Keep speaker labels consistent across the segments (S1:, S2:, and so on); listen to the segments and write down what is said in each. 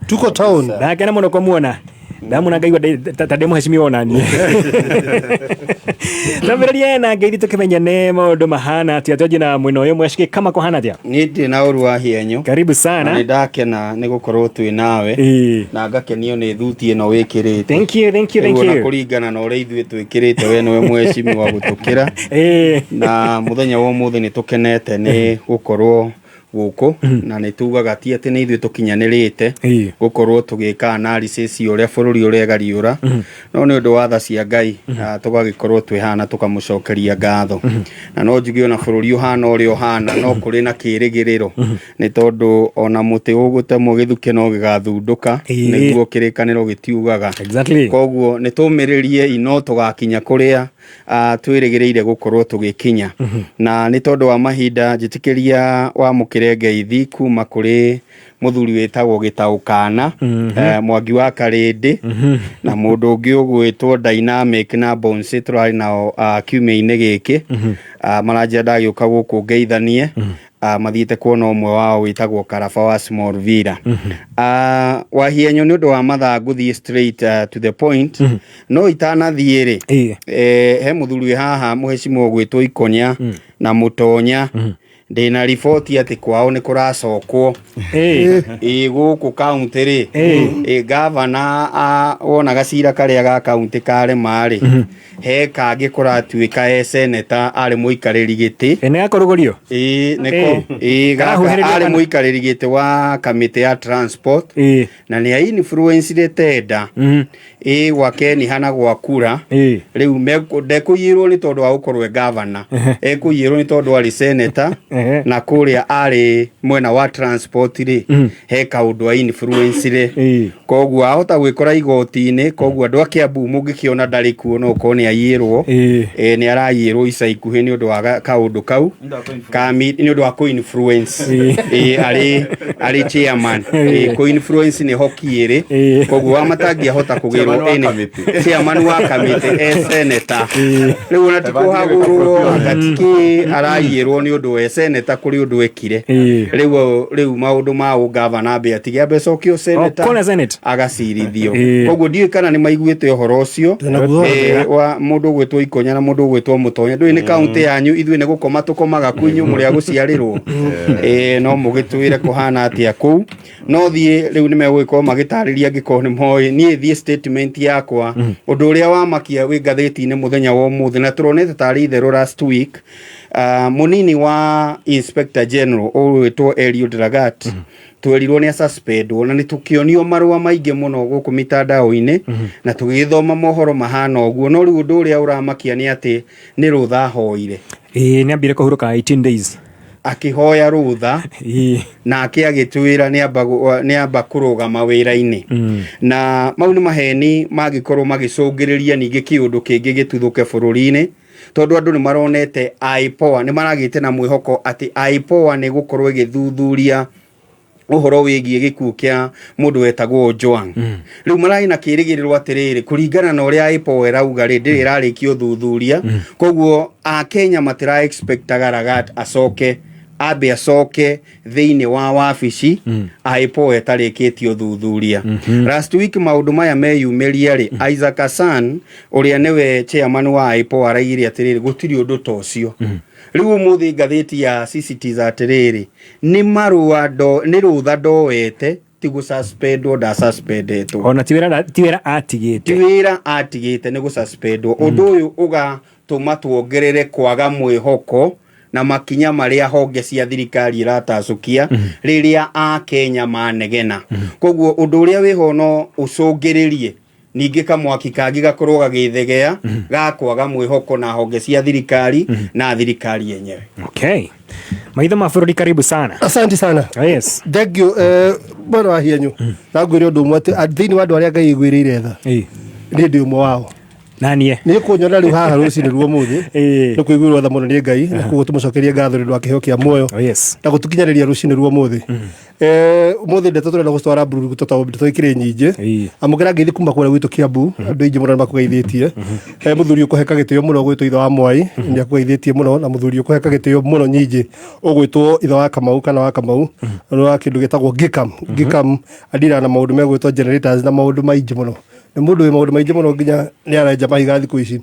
S1: Tuko town.
S2: Na kana muno kumuona. Damu na ngaigwa tademu heshimiwa nani. Taberia na ngaidi tukimenya ne maundu mahana ati atoje na mwino yo mwashike kama ko hana atia.
S3: Niti na urwa hienyo.
S2: Karibu sana.
S3: Ni ndakena ni gukorwo twi nawe. Na ngakenio ni thuti ino wikirite.
S2: Thank you.
S3: Na kuringana na uri ithuĩ twikirite we niwe mweshimiwa gutukira. Na muthenya wa umuthi ni tukenete ni gukorwo guko na nitugaga ti ati ni ithuĩ tukinyanirite gukorwo tugika analysis uria bururi urega riura no ni undu wa tha cia Ngai tugagikorwo twihana tukamucokeria ngatho na no njigi ona bururi uhana uria uhana no kuri na kirigiriro ni tondu ona muti ugutemwo githuke no gigathunduka niguo kirikaniro gitiugaga koguo ni tumiririe ino tugakinya kuria twirigireire gukorwo tugikinya na ni tondu wa mahinda njitikiria wa Ngeithĩ kuma kuri muthuri wetagwo Gitaukana Mwangi wa Karindi na mundu ungi ugwitwo Dynamic na Bonse turari nao kiumia-ini giki maranja ndagiuka guku ngeithanie mathiite kuona umwe wao witagwo Karaba wa Smallville wahienyo ni undu wa mathangu thie straight to the point no itanathiire he muthuri haha muheshimiwa gwitwo Ikonya na Mutonya ndina ripoti ati kwao ni kuracokwo guku county ri governor wona gacira karia ga county kare mari he kage kuratuika senator ari muikariri giti
S2: ene gakorugorio
S3: niko ari muikariri giti wa committee ya transport na ni influence le teda wake ni hana gwa kura riu ndekuyirwo ni tondu wa gukorwe governor ekuyirwo ni tondu ari senator na kuria ari mwena wa transport ri he kaundu wa influence ri koguo ahota gwikora igoti-ini koguo andu akiambu mungikiona ndari kuo no kone ayirwo ni arayirwo ica ikuhi ni undu wa kaundu kau kami ni undu wa ko influence ari chairman ko influence ni hokiire koguo amatangi ahota kugirwo chairman wa committee senator riu na tikuhagurwo agatiki arayirwo ni undu wa senator kuri undu ekire riu maundu ma governor be atigia becokio senator agacirithio koguo ndiye kana ni maiguite uhoro ucio wa mundu gwetwo Ikonya na mundu gwetwo Mutonya ndui ni county yanyu ithuĩ ni gukoma tukomaga kwinyu muri aguciarirwo no mugitwire kuhana atia ku no thie riu ni megwikwo magitariria ngiko ni moi nie thie statement yakwa undu uria wa makia wi ngatheti-ini muthenya wa umuthi na turonete tari itherũ last week munini wa Inspector General wetwo Eliud Lagat twerirwo ni suspend ona ni tukionio marua maingi muno guku mitandao-ini na tugithoma mohoro mahana uguo no riu undu uria uramakia ni ati ni rutha hoire
S2: ni ambire kuhuruka 18 days
S3: akihoya rutha na akiagitwira ni amba kurugama wira-ini na mau ni maheni magikorwo magicungiriria ningi kiundu kingi gituthuke bururi-ini tondu andu ni maronete IPOA ni maragite na mwihoko ati IPOA ni gukorwo igithuthuria uhoro wigie gikuo kia mundu wetagwo Ojwang riu marai na kirigiriro atiriri kuringana na uria IPOA irauga ri ndiri irarikio thuthuria koguo a Kenya matira expect Lagat acoke abe acoke thiini wa wabici IPOA etarikitio thuthuria last week maundu maya meyumiria ri Isaac Hassan uria niwe chairman wa IPOA araigire atiriri gutiri undu tocio riu muthi ngatheti ya CCTV atiriri ni marua ni rutha ndoete tigu suspend da suspendetwo
S2: ona tiwira atigite
S3: ni gu suspend undu uyu uga tuma tuongerere kwaga mwihoko na makinya maria honge cia thirikari iratacukia riria a Kenya manegena koguo undu uria wihono ucungiririe ningi kamwaki kangi gakorwo gagithegea gakwaga mwihoko na honge cia thirikari na thirikari yenyewe.
S2: Okay, maitho ma bururi karibu sana.
S1: Asante sana.
S2: Yes,
S1: thengio bwana wahienyu na ngwire undu umwe ati thiini wa andu aria Ngai igwirire tha ni ndi umwe wao
S2: nanie
S1: ni kunyona riu haha rucini ruo muthi ni kuiguirwo tha muno ni Ngai na kuguo tumucokerie ngatho ni rwa kiheo kia muoyo na gutukinyariria rucini ruo muthi muthi ndeto turenda gustwara mburu ndeto ikire nyingi amukira ngithi kuma kure gwitu Kiambu andu ingi muno makugeithitie muthuri ukuheka gitio muno gwitwo itho wa Mwai ni akugeithitie muno na muthuri ukuheka gitio muno nyingi ugwitwo itho wa Kamau kana wa Kamau no wa kindu gitagwo Gikam adira na maundu megwitwo generators na maundu maingi muno ni mundu wi maundu maingi muno nginya ni arenja mahiga thiku ici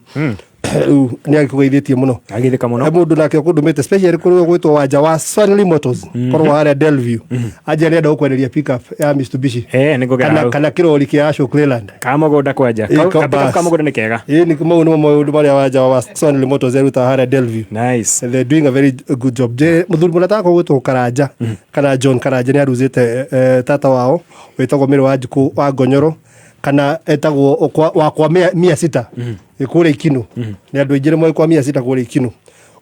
S1: ni agikugeithitie muno
S2: agithika muno
S1: mundu nake kundumite especially kuri gwitwo wanja wa Swanley Motors korwo haria Delview aje nenda gukwenderia pickup ya Mitsubishi kana kirori kia Ashok Leyland
S2: kamugonda kwenja kamugonda ni kega
S1: ni mau ni maundu maria wanja wa Swanley Motors eruta haria Delview
S2: nice
S1: they're doing a very good job je muthuri munataka gwitwo Karanja kana John Karanja ni aruzite tata wao wetagwo Miro wa Njuku wa Ngonyoro kana etagwo wakwa 600 ikure Ikinu ni andu ingi rimwe kwa 600 kure Ikinu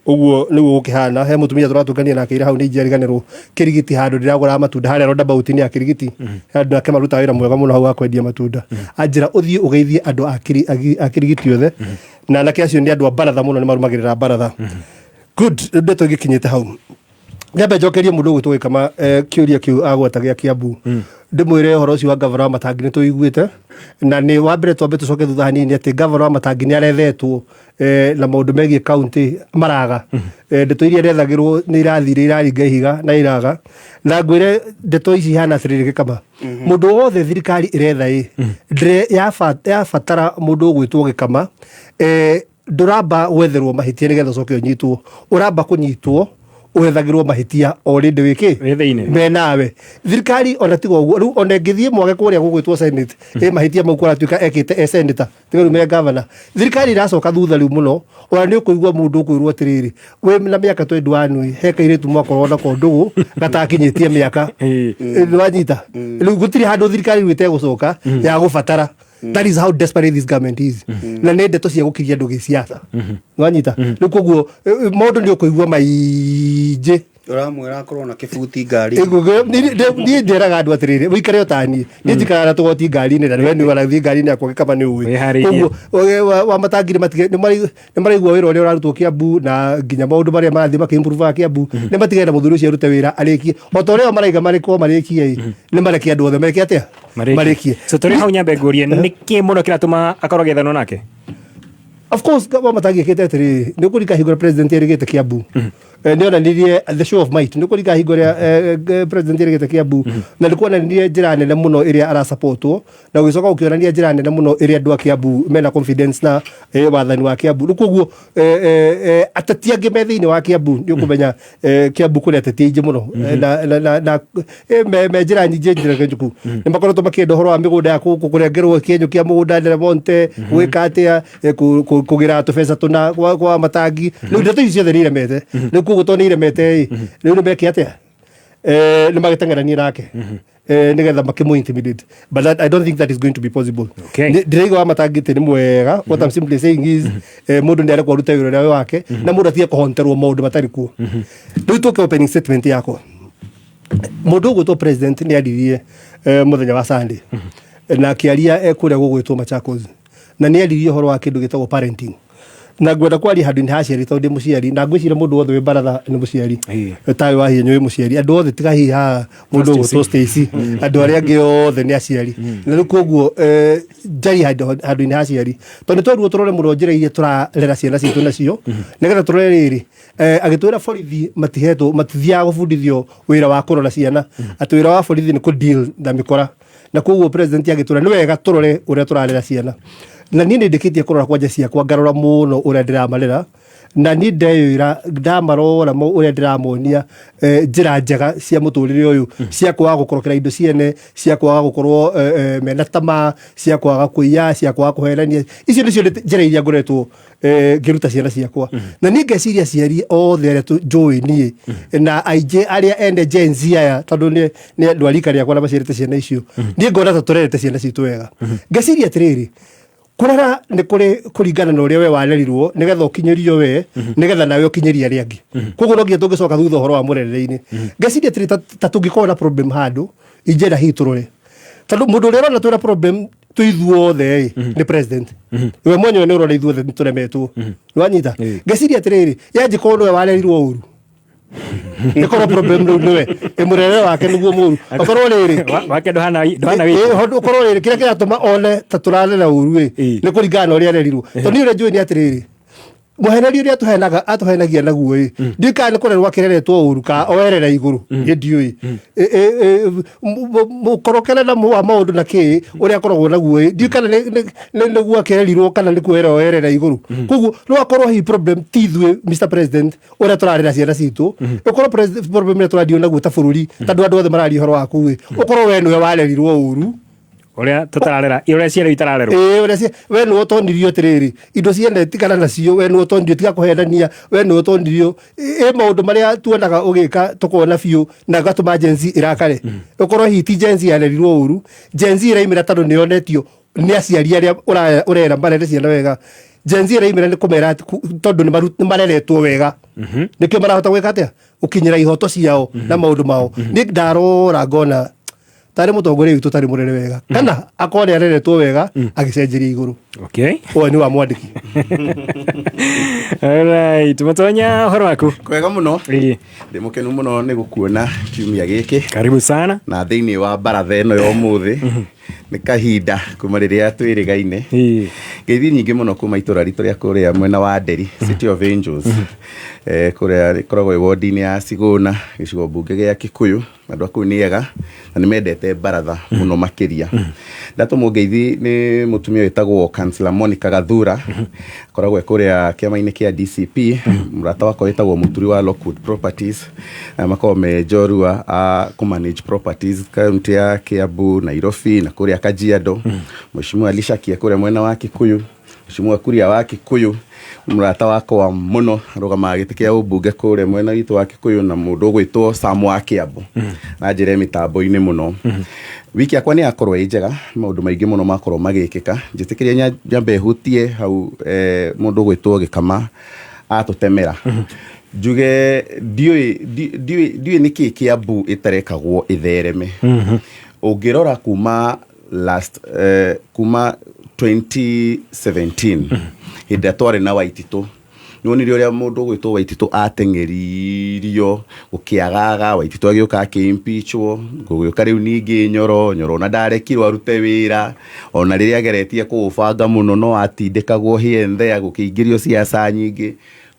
S1: uguo nigu ukihana he mutumia turatungania nake ira hau ni njeriganirwo kirigiti handu ndiragura matunda haria roundabout ni akirigiti andu nake maruta wira mwega muno hau wa kwendia matunda anjira uthie ugeithie andu akirigiti othe na nake acio ni andu a baratha muno ni marumagirira baratha good ndeto gikinyite hau nyambe njokerie mundu gwitwo kama kiuria kiu agwetagia Kiambu ndimwire horo ucio wa governor wa Matangi ni tuiguite na ni wa mbere twambe tucoke thutha hanini ati governor wa Matangi ni arethetwo na maundu megie county maraga ndeto iria rethagirwo ni irathire iraringa ihiga na iraga na ngwire ndeto ici hana thiriri kama mundu wothe thirikari iretha ndre ya fatara mundu gwitwo Gikama nduramba wetherwo mahitia nigetha coke unyitwo uramba kunyitwo uhethagirwo mahitia already wiki me nawe thirikari ona tigo uguo riu ona ngithie mwage kuria gugwitwo senate mahitia mau kwa tuika ekite senator tigo me governor thirikari iracoka thutha riu muno ona ni ukuigwa mundu kwirwo atiriri we na miaka twendu wanui heka iritu mwako na kondugu gatakinyitie miaka wanyita riu gutiri handu thirikari wite gucoka ya gufatara. That is how desperate this government is. Na nende to cia gukiria andu giciasa. Wanyita. Riu koguo mundu ni ukuigwa maije.
S3: Uramwira akorwo na kibuti ngari.
S1: Ni nderaga andu atiriri wikare otani. Ni njikara na tugoti ngari ni na we ni warathi ngari ni akwa Gikama ni uwi. Koguo wa Matangire matige ni maraigwa wira uria urarutwo Kiambu na nginya maundu maria marathi makimprove Kiambu ni matigenda muthuri ucio arute wira arikie otorio maraiga mariko marikie ni marekia andu othe mekie atia marikie
S2: so tori hau nyambe ngurie niki muno kiratuma akorwo gethano nake.
S1: Of course kama Matangi kete atiri ni kurika higura president erigete Kiambu ni ona nirie the show of might ni kurika higura president erigete Kiambu na ndikuwa na nirie njira nene muno iria ara supportwo na ugicoka ukiona nirie njira nene muno iria andu a Kiambu mena confidence na wathani wa Kiambu koguo atati angi me thiini wa Kiambu ni ukumenya Kiambu kuri atati ingi muno na me njira nyingi njira njuku ni makoretwo makienda horo wa migunda ya kurengerwo kienyo kia mugunda ndere monte gwika atia kugira tubesa tuna kwa Matangi riu ndeto icio ciothe ni iremete riu koguo to ni iremete riu ni meke atia ni magitengerania nake nigetha makimu-intimidate but I don't think that is going to be possible. Ndirigo wa Matangi ni mwega what I'm simply saying is mundu ni arekwa ruta wira wake na mundu atie kuhonterwo maundu matari kuo riu tuke opening statement yako mundu gwitwo president ni aririe muthenya wa Sunday na kiaria kuria gugwitwo Machakos na ni aririe horo wa kindu gitagwo parenting na ngwenda kwaria handu ni haciari tondu muciari na ngwicira mundu wothe wi baratha ni muciari tawe wa hinya wi muciari andu othe tiga hiha mundu gwitwo Stacy andu aria angi othe ni aciari na koguo njari handu ni haciari tondu twaruo turore muno njira iria turarera ciana citu nacio nigetha turore riri agitwira borithi matithia gubundithio wira wa kurora ciana ati wira wa borithi ni ku deal na mikora na koguo president agitwira ni wega turore uria turarera ciana na ni ndikitie kurora kwanja ciakwa ngarora muno uria ndiramarera na ni ndeyira ndamarora uria ndiramonia njira njega cia muturire uyu cia kwaga gukorokera indo ciene cia kwaga gukorwo mena tama cia kwaga kuiya cia kwaga kuherania icio nicio njira iria ngoretwo ngiruta ciana ciakwa na ni ngeciria ciari othe aria njui nie na aije aria ende Gen Z aya tondu ni andu arika riakwa na macirite ciana icio ni ngona ta turerete ciana citu wega ngeciria atiriri kurara ni kuri kuringana na uria we warerirwo nigetha ukinyirio we nigetha nawe ukinyiria ria angi koguo no nginya tungicoka thutha horo wa murerere-ini ngeciria atiri ta tungikorwo na problem handu injera hi turore tondu mundu uria rona twina problem tuithuothe ni president we mwenyewe ni urona ithuothe turemetwo nwanyita ngeciria atiriri yanjiko nwe warerirwo uru nikoro problem niwe imurere wake niguo muru okorwo riri
S2: wake ndohana wiki
S1: okorwo riri kira kiratuma one taturarera uru ni kuringana uria arerirwo to ni ure njui ni atiriri muheneri uria atuhenagia naguo ndika ni kurerwa kireretwo uru ka oerera iguru ndiui mukorokera na mu maundu na ki uria koragwo naguo ndika ni guo kirerirwo kana ni kuera oerera iguru kugu no akorwo hi problem tithwe Mr President uria turarira ciana citu ukorwo problem ni turadio naguo ta bururi tandu andu othe marari horo waku ukorwo we niwe warerirwo uru
S2: uria tutararera uria ciana itararerwo
S1: uria we no tonirio atiriri indo ciende tikana nacio we no tonirio tiga kuhendania we no tonirio maundu maria tuonaga ugika tukona biu na gatuma genzi irakare ukorwo hiti genzi yarerirwo uru genzi iraimira tandu nionetio ni aciari aria urera marere ciana wega genzi iraimira ni kumera tondu ni mareretwo wega nikio marahota gwika atia ukinyira ihoto ciao na maundu mao ni ndarora ngona tari mutongore witu tari murere wega kana akore areretwo wega agicenjeria iguru o ni wa mwandiki
S2: alright mutonya horo waku
S4: kwega muno ndi mukenu muno ni gukuona kiumia giki
S2: karibu sana
S4: na thiini wa baratha eno yo muthi ni kahinda kuma riria twirigaine ngeithi nyingi muno kuma itura ritu ria kuria mwena wa Nderi City of Angels kuria koragwo wodi-ini ya Siguna gicigo mbunge gia Kikuyu andu aku ni ega na ni mendete baratha muno makiria ndatumo ngeithi ni mutumia wetagwo Councillor Monica Gathura koragwo kuria kiama-ini kia DCP murata wako wetagwo Muturi wa Lockwood Properties makome jorua ku manage properties county ya Kiambu Nairobi na kuria Kajiado mheshimiwa Alisha Kia kuria mwena wa Kikuyu mheshimiwa Kuria wa Kikuyu murata wako wa muno rugama gitikia ubunge kuria mwena witu wa Kikuyu na mundu gwitwo Sam wa Kiambu na njire mitambo-ini muno wiki yakwa ni akorwo njega maundu maingi muno makorwo magikika njitikiria nyambe hutie hau mundu gwitwo Gikama atutemera juge diwe niki Kiambu itarekagwo ithereme ungirora kuma kuma 2017 hinde twari na Waititu nionire uria mundu gwitwo Waititu atengeririo ukiagaga Waititu agioka akimpeachwo gugioka riu ningi Nyoro na ndarekirwo arute wira ona riria ageretie kubanga muno no atindikagwo hienthe agukiingirio siasa nyingi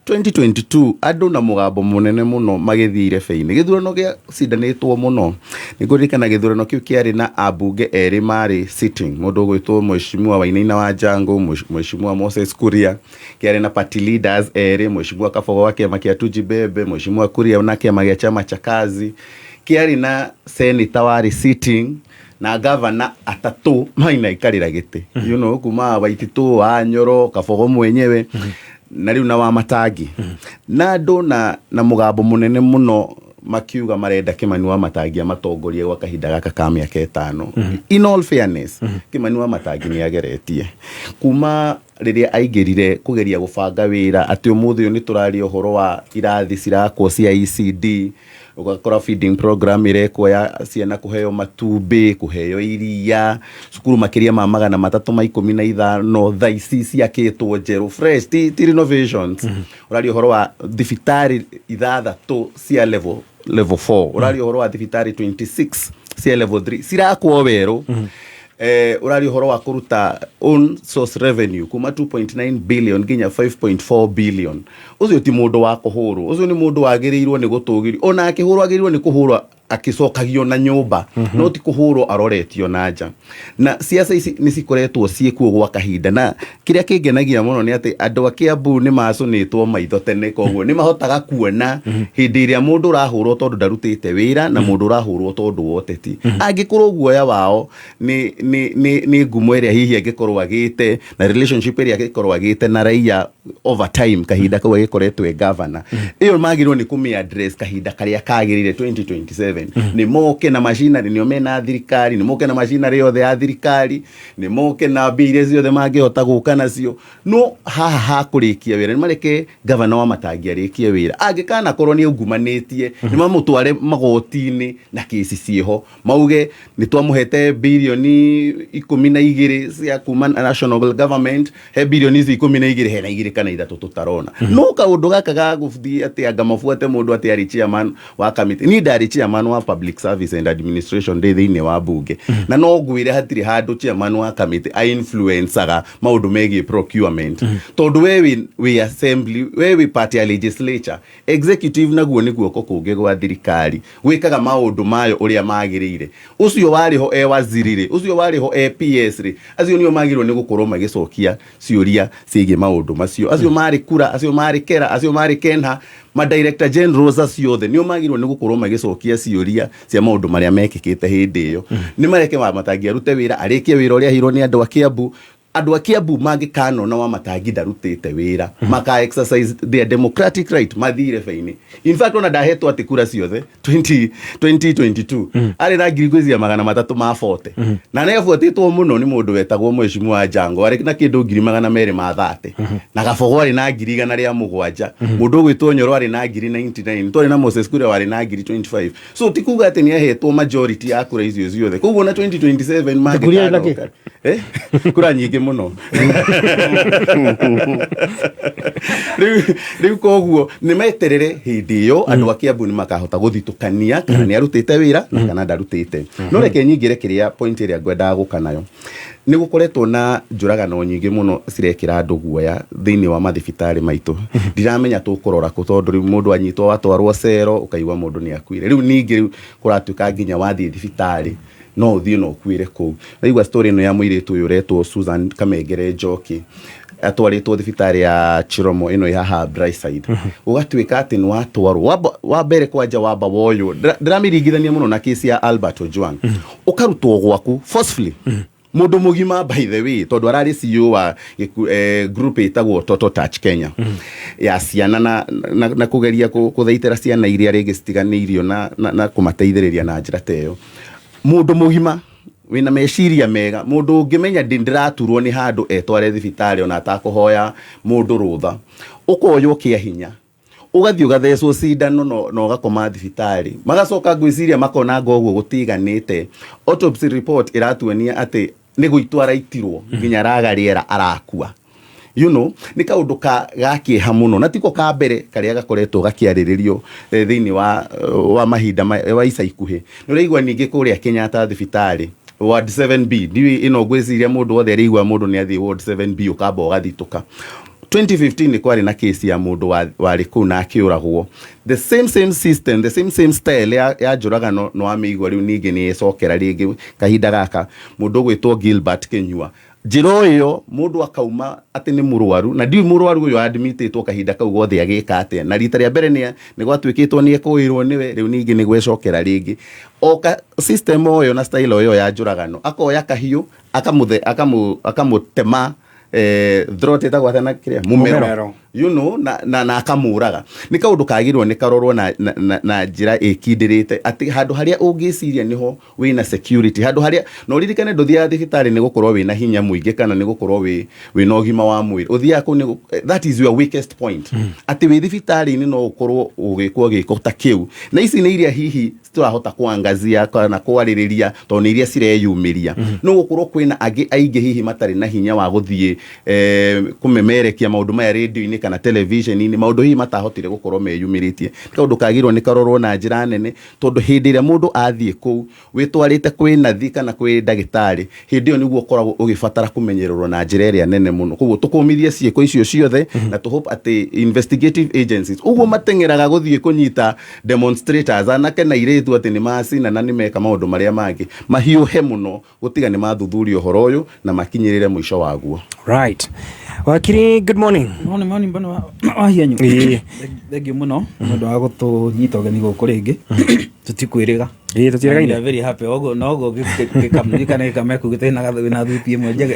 S4: 2022 andu na mugambo munene muno magithire feini githurano gia cindanitwo muno niguririkana githurano kiu kiari na abunge eri mari sitting mundu gwitwo mheshimiwa Wainaina wa Jango mheshimiwa Moses Kuria kiari na party leaders eri mheshimiwa Kabogo wa kiama kia Tujibebe mheshimiwa Kuria na kiama gia chama cha kazi kiari na senator wari sitting na governor atatu maina ikarira giti kuma Waititu wa Nyoro Kabogo mwenyewe na riu na wa Matangi na andu na mugambo munene muno makiuga marenda Kimani wa Matangi amatongorie gwa kahinda gaka ka miaka 5 in all fairness Kimani wa Matangi ni ageretie kuma riria aingirire kugeria gubanga wira ati umuthi ni turari uhoro wa irathi cirakwo cia ECD ugakora feeding program irekwo ya ciana kuheo matumbi kuheo iria cukuru makiria ma 315 thaici ciakitwo njeru fresh ti renovations urari uhoro wa thibitari ithathatu cia level 4 urari uhoro wa thibitari 26 cia level 3 cirakwo weru urari uhoro wa kuruta own source revenue kuma 2.9 billion ginya 5.4 billion ucio ti mundu wa kuhurwo ucio ni mundu wagirirwo ni gutugirio ona akihurwo agirirwo ni kuhurwa akicokagio na nyumba no ti kuhurwo aroretio na nja na siasa ici ni cikoretwo ciekuo gwa kahinda na kiria kingenagia muno ni ati andu a Kiambu ni maconetwo maitho tene koguo ni mahotaga kuona hindi iria mundu urahurwo tondu ndarutite wira na mundu urahurwo tondu woteti angikorwo guoya wao ni ngumo iria hihi angikorwo agite na relationship iria angikorwo agite na raia over time kahinda kau agikoretwo governor iyo magirwo ni kumi address kahinda karia kagirire 2027 2027 ni moke na machinery nio mena thirikari, ni moke na machinery yothe ya thirikari, ni moke na mbire ciothe mangihota guka nacio. No haha kurikia wira ni mareke governor wa Matangi arikie wira, angikana korwo ni ungumanetie ni mamutware magoti-ini na kesi cieho mauge ni twamuhete bilioni 12 cia kuma national government, he bilioni 12 hena 2 kana 3 tutarona. No kaundu gaka gaguthi ati anga mafuate mundu ati ari chairman wa committee, ni ndari chairman wa public service and administration thiini wa bunge, na no ngwire hatiri handu chairman wa committee a influenceaga maundu megie procurement, tondu we assembly we party legislature executive naguo ni guoko kungi gwa thirikari gwikaga maundu mayo uria magirire. Ucio wariho wazirire, ucio wariho PS ri, acio nio magirwo ni gukorwo magicokia ciuria ciige maundu macio, acio mari kura, acio mari kera, acio mari kenha, ma director generals acio the nio magirwo ni gukorwo magicokia ciuria cia maundu maria mekikite hindi iyo. Ni mareke Matangi arute wira, arikie wira uria hirwo ni andu a Kiambu. Andu a Kiambu mangikano na wa Matangi ndarutite wira, maka exercise their democratic right mathire feini. In fact ona ndahetwo ati kura ciothe 2022 ari na ngirigwizia 340 na ne afuatitwo muno ni mundu wetagwo Mheshimiwa Jango ari na kindu 230 na Gabogo ari na 107 mundu gwitwo Nyoro ari na 99 twari na Moses Kuria ari na 25. So tikuga ati ni ahetwo majority ya kura icio ciothe, koguo na 2027 mangikano kura nyingi muno riu koguo ni meterere hindi iyo andu a Kiambu ni makahota guthitukania kana ni arutite wira kana ndarutite. No reke nyingire kiria point iria ngwenda gukanayo ni gukoretwo na njuragano nyingi muno cirekira andu guoya thiini wa mathibitari maitu. Ndiramenya tukurora ku tondu riu mundu anyitwo watwarwo cero ukaigwa mundu ni akuire. Riu ningi kuratuika nginya wathie thibitari no uthie no kuire ku. Raigwa story no ya muiritu uyu retwo Susan Kamegere Njoki atwaritwo thibitari ya Chiromo ino ya haha Brightside. Ugatuika ati ni watwarwo wa mbere kwanja wamba woyo ndiramirigithania muno na kesi ya Albert Ojwang ukarutwo gwaku forcefully mundu mugima by the way tondu arari CEO wa group itagwo Toto Touch Kenya ya ciana na kugeria kuthaitira ciana iria ringi citiganirio na kumateithiriria na njira teyo. Mundu mugima wina meciria mega, mundu ungimenya ndiraturwo ni handu etware thibitari ona atakuhoya mundu rutha, ukoywo kia hinya ugathii ugathecwo cindano no ugakoma thibitari, magacoka gwiciria makona ngoguo gutiganite. Autopsy report iratuonia ati ni guitwara itirwo nginya ragariera arakua. You know, ni kaundu gakiha muno na tiko ka mbere karia gakoretwo gakiariririo thiini wa mahinda wa ica ikuhi. Ni uraigwa ningi kuria Kenyatta thibitari ward 7B ndiwi ino gwiciria mundu wothe arigwa mundu ni athii ward 7B ukamba ugathituka. 2015 ni kwari na kesi ya mundu wari ku na akiuragwo. The same system, the same style ya njuragano no amigwa riu ningi ni icokera ringi kahinda gaka mundu gwitwo Gilbert Kenyua. Njiro iyo mundu akauma ati ni murwaru na ndi murwaru uyu admititwo kahinda kau gothe agika atia na rita ria mbere ni gwatwikitwo ni ekuirwo niwe riu ningi ni gwecokera ringi oka system oyo na style oyo ya njuragano akoya kahiu akamutema throat etagwatana kiria mumero, you know, na akamuraga. Ni kaundu kagirwo ni karorwo na njira ikindirite ati handu haria ungiciria niho wina security, handu haria no ririkane nduthia thibitari ni gukorwo wina hinya muingi kana ni gukorwo wina ugima wa mwiri uthia ku ni that is your weakest point. Ati wi thibitari ni no ukorwo ugikwo giko ta kiu na ici ni iria hihi turahota kuangazia kana kwaririria to ni iria cireyumiria no gukorwo kwina agi aingi hihi matari na hinya wa guthie kumemerekia maundu maya radio-ini kana television-ini maundu hihi matahotire gukorwo meyumiritie. Kaundu kagirwo ni karorwo na njira nene tondu hindi ria mundu athie ku witwarite kwi nathi kana kwi ndagitari hindi yo niguo koragwo ugifatara kumenyererwo na njira ria nene muno. Koguo tukumithie ciiko icio ciothe na tu hope ati investigative agencies uguo matengeraga guthie kunyita demonstrators anake na iretu ati ni macina na ni meka maundu maria mangi mahiuhe muno gutiga ni mathuthuria uhoro uyu na makinyirire mwisho waguo.
S2: Right. Wakiri, good morning.
S5: Morning bana wahianyu. Thank you muno ndu wa gutunyita ugeni guku ringi tutikwiriga
S2: tutiraga
S5: very happy ogo nogo gikamnika kameku gitena gathina thuti imwe njega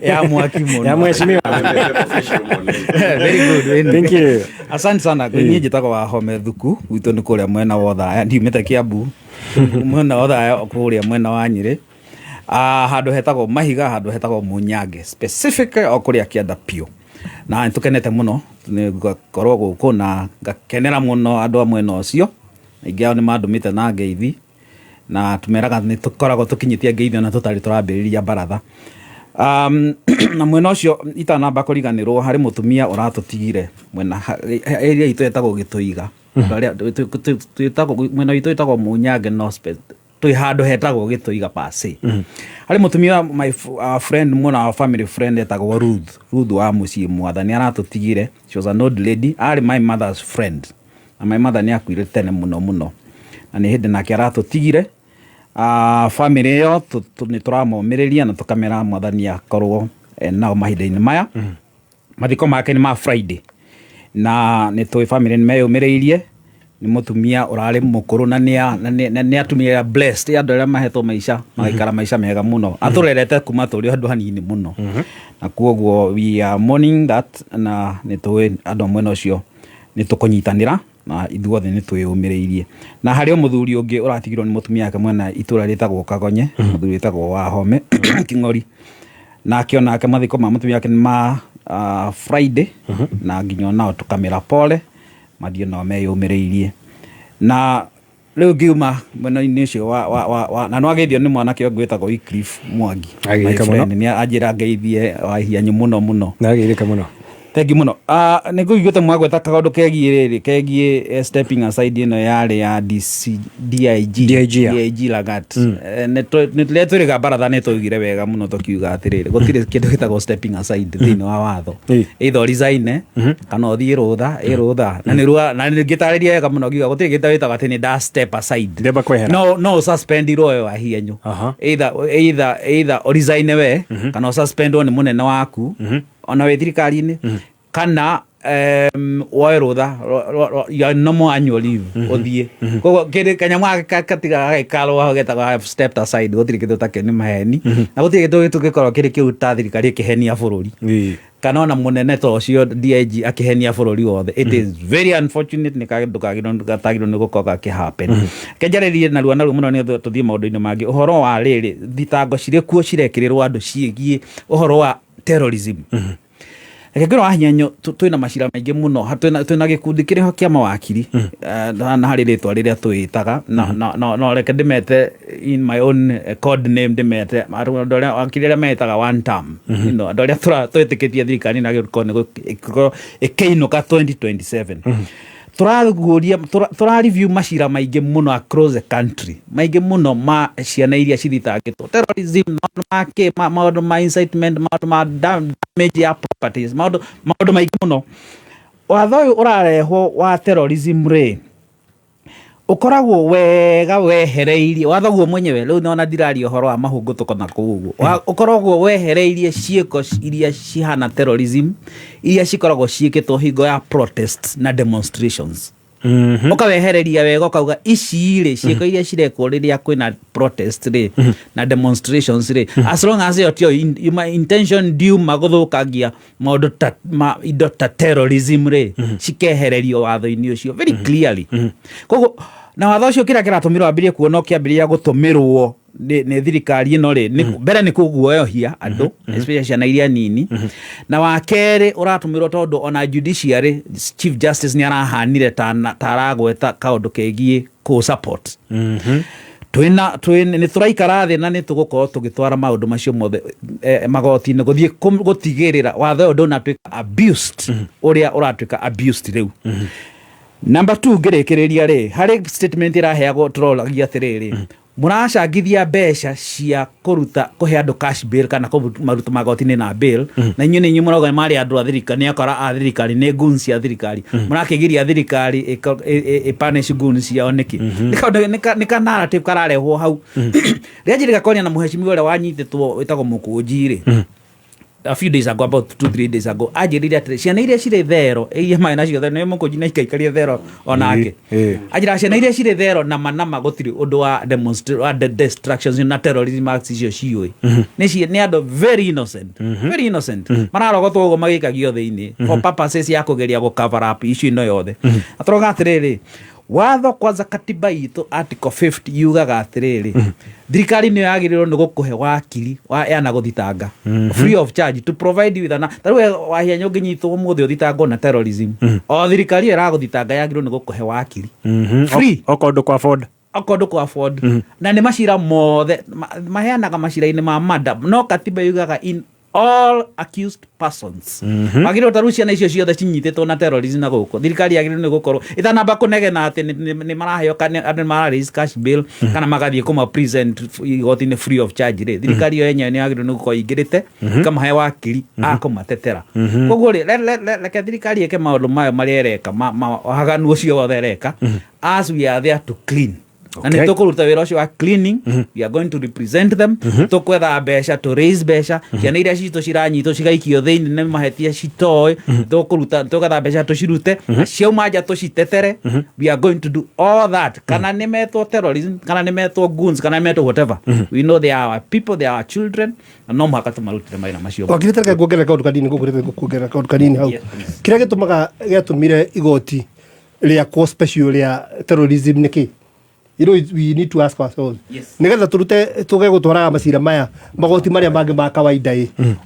S5: ya mwaki muno
S2: ya mheshimiwa.
S5: Very good,
S2: thank you.
S5: Asante sana. Niĩ njĩtagwo Wahome Thuku, gwitũ nĩ kũrĩa mwena wa Othaya, ndiumĩte Kiambu, mwena wa Othaya kũrĩa mwena wa Nyĩrĩ, handũ hetagwo Mahiga, handũ hetagwo Munyange, specific o kũrĩa kĩanda piũ, na nĩtũkenete mũno nĩgũkorwo gũkũ na ngakenera mũno andũ a mwena ũcio, aingĩ ao nĩmandũmĩte na ngeithi na tũmeraga nĩtũkoragwo tũkinyĩtie ngeithi na tũtarĩ tũrambĩrĩria baratha. Na mwena ũcio itanamba kũriganĩrwo harĩ mũtumia ũratũtigire mwena area itũ etagwo Gĩtũiga, mwena itũ etagwo Munyange North, twĩ handũ hetagwo Gĩtũiga pase. Harĩ mũtumia my friend, mwena wa family friend etagwo Ruth wa mũciĩ Mwathani aratũtigire. She was an old lady, arĩ my mother's friend, na my mother nĩakuire tene mũno na nĩ hĩndĩ nake aratũtigire. Family yo nĩtũramomĩrĩria na tũkamera Mwathani akorwo nao mahinda-inĩ maya. Mathiko make nĩ ma Friday na nĩtũĩ family nĩmeyũmĩrĩirie. Nĩ mũtumia ũrarĩ mũkũrũ na nĩ atumia blessed, andũ arĩa mahetwo maica magaikara maica mega mũno, atũrerete kuma tũrĩ andũ hanini mũno, na kuoguo we are mourning that, na nĩtũĩ andũ mwena ũcio nĩtũkũnyitanĩra na ithuothe nĩtwĩyũmĩrĩirie. Na harĩ o mũthuri ũngĩ ũratigirwo nĩ mũtumia wake mwena itũra rĩtagwo Kagonye, mũthuri wĩtagwo Wahome King'ori, na akĩonake mathiko ma mũtumia wake nĩ ma Friday, na nginya nao tũkamera pole mathiĩ nao meyũmĩrĩirie. Na rĩu ngiuma mwena-inĩ ũcio na nĩwageithio nĩ mwanake ũngĩ wĩtagwo Wycliffe Mwangi, nĩ anjĩra ngeithie wahianyu mũno.
S2: Nagĩrĩka mũno.
S5: Thank you muno. Nĩngũiguĩte mwagweta kaũndũ kegiĩ stepping aside ĩno yarĩ ya DIG Lagat. Nĩtũrĩa twĩrĩga baratha nĩtũigire wega mũno tũkiuga atĩrĩrĩ, gũtirĩ kĩndũ gĩtagwo stepping aside thĩinĩ wa watho, either resign kana ũthiĩ rũtha, na nĩngĩtarĩria wega mũno ngiuga gũtirĩ kĩndũ gĩtagwo atĩ nĩ step aside, no suspendirwo we wahienyu, either resign we kana suspendwo nĩ mũnene waku ona wĩ thirikari-inĩ, kana woe rũtha ya normal annual leave ũthiĩ. Koguo kĩndũ kanyamũ gatiga gagĩkarwo getagwo have stepped aside, gũtirĩ kĩndũ takĩo nĩ maheni, na gũtirĩ kĩndũ gĩtũngĩkorwo kĩrĩ kĩu ta thirikari ĩkĩhenia bũrũri kana ona mũnene ta ũcio DIG akĩhenia bũrũri wothe. It is very unfortunate, nĩ kagĩrwo gatagĩrwo nĩ gũkorwo gakĩhappen. Kenjarĩrie narua mũno nĩ tũthiĩ maũndũ-inĩ mangĩ. Ũhoro wa rĩrĩ, thitango cirĩ kuo cirekĩrĩrwo andũ ciĩgiĩ ũhoro wa terrorism. Reke ngĩrwo wahianyu twĩna macira maingĩ mũno, twĩna gĩkundi kĩrĩho kĩa mawakiri na harĩ rĩtwa rĩrĩa twĩtaga, no reke ndĩmete in my own code name, ndĩmete andũ arĩa wakiri arĩa metaga one term, andũ arĩa twĩtĩkĩtie thirikari na gĩkorwo ĩkĩinũka 2027. Tũra-review macira maingĩ mũno across the country, maingĩ mũno ma ciana iria cithitangĩtwo terrorism, maũndũ ma incitement, maũndũ ma damage ya properties, maũndũ maingĩ mũno. Watho ũyũ ũrarehwo wa terrorism rĩ, ũkoragwo wega wehereirie, watho guo mwenyewe, rĩu nĩona ndiraria ũhoro wa mahũngũtũko na kũu ũguo, ũkoragwo wehereirie ciĩko iria cihana terrorism, iria cikoragwo ciĩkĩtwo hingo ya protests na demonstrations. Ũkawehereria wega ũkauga ici rĩ, ciĩko iria cirekwo rĩrĩa kwĩna protest rĩ na demonstrations rĩ, as long as your intention ndiuma gũthũkangia maũndũ ta indo ta terrorism rĩ, cikehererio watho-inĩ ũcio very clearly. Koguo na watho ũcio kĩrĩa kĩratũmĩrwo wambĩrĩrie kuona ũkĩambĩrĩria gũtũmĩrwo nĩ thirikari ĩno rĩ, mbere nĩ kũguoyohia andũ, especially ciana iria nini, na wa kerĩ ũratũmĩrwo tondũ ona judiciary chief justice nĩ arahanire ta aragweta kaũndũ kegiĩ co-support. Nĩ tũraikara thĩ na nĩ tũgũkorwo tũgĩtwara maũndũ macio mothe magoti-inĩ gũthiĩ gũtigĩrĩra watho ũyũ ndũnatuĩka abused ũrĩa ũratuĩka abused rĩu. Number 2 ngĩrĩkĩrĩria rĩ, harĩ statement ĩraheagwo tũroragia atĩrĩrĩ, mũracangithia mbeca cia kũhe andũ cash bail kana maruta magoti-inĩ na bail, na inyuĩ nĩ inyuĩ mũrauga marĩ andũ a thirikari, nĩ akora a thirikari nĩ goons cia thirikari, mũrakĩgiria thirikari ĩpanish goons ciao nĩkĩ? Nĩ ka narrative kararehwo hau. Rĩrĩa njĩrĩga kwaria na mũheshimiwa ũrĩa wanyitĩtwo wĩtagwo Mũkũnji rĩ, a few days ago, about 2-3 days ago, ajirire atire ciana iria cire thero iria mai nacio the no muko jina ikaikaria thero onake ajira ciana iria cire thero na manama gutiri undu wa destructions na terrorism acts icio cioi ni andu very innocent very innocent mararogotwo ugo magikagio thiini for purposes ya kugeria go cover up issue no yothe atroga atiriri watho kwanza katiba itu article 50 yugaga atiriri thirikari ni yagirirwo ni gukuhe wakili wa yana guthitanga free of charge to provide you with an tarwe wahia nginyitwo muthi uthitangwo na terrorism o thirikari iraguthitanga yagirirwo ni gukuhe wakili free
S2: okondo kwa afford na ni mashira mothe maheanaga mashira-ini ma madam no katiba yugaga in all accused persons magiro tarucia na icio ciothe cinyitetwo na terrorism na guko thirikari yagire ni gukorwo itanamba kunegena ati ni maraheo kana andũ mara raise cash bill kana magathie kuma present igoti-inĩ free of charge ri thirikari yo yenyewe ni yagire ni gukorwo ingirite kama he wakiri akumatetera koguo ri reke thirikari eke maundu mayo maria ereka haganu ucio wothe ereka as we are there to clean. Okay. And tukuruta wira ucio wa cleaning we are going to represent them tukwetha mbeca to raise mbeca ciana iria cito ciranyitwo cigaikio thiini ni mahetia citoe tukuruta tuketha mbeca tucirute ciauma nja tucitetere we are going to do all that kana ni metwo terrorism kana ni metwo goons kana metwo whatever we know they are our people, they are our children and no mwaka tumarutire maina macio
S1: wakirete kuongerera kaundu kanini kuongerera kaundu kanini hau kiria gitumaga giatumire igoti ria ko special ria terrorism niki. You know, we need to ask ourselves. Yes. Nigetha turute tuge gutwara macira maya magoti maria mangi ma kawaida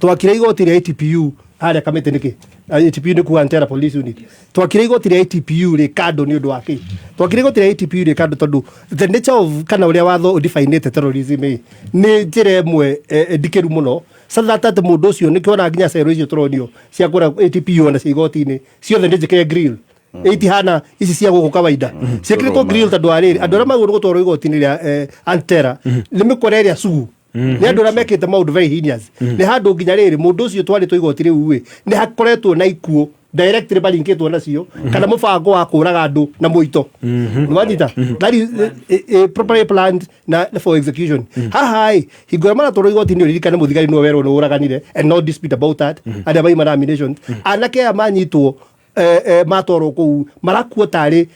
S1: twakire igoti ria ATPU haria kamete niki ATPU ni ku Antera Police Unit twakire igoti ria ATPU ri kado ni undu wake twakire igoti ria ATPU ri kado tondu the nature of kana uria watho define terrorism ni njire emwe ndikiru muno sathatate mundu ucio ni kiona nginya cero icio turonio cia kura ATPU na cigoti-ini ciothe ni njikire grill itihana ici cia guku kawaida ciekirito grill tondu ariri andu aria maguru gutwarwo igoti-ini ria Antera ni mikore ria sugu ni andu aria mekite maundu very heinous ni handu nginya riri mundu ucio twaritwo igoti riu ni hakoretwo na ikuo directly balinkitwo nacio kana mubango wa kuraga andu na muito nwanyita that is properly planned na for execution hai higora mara toro igoti-ini ririkane muthigari no wero no uraganire and no dispute about that and abai nominations anake amanyitwo matoro ku marakuo tari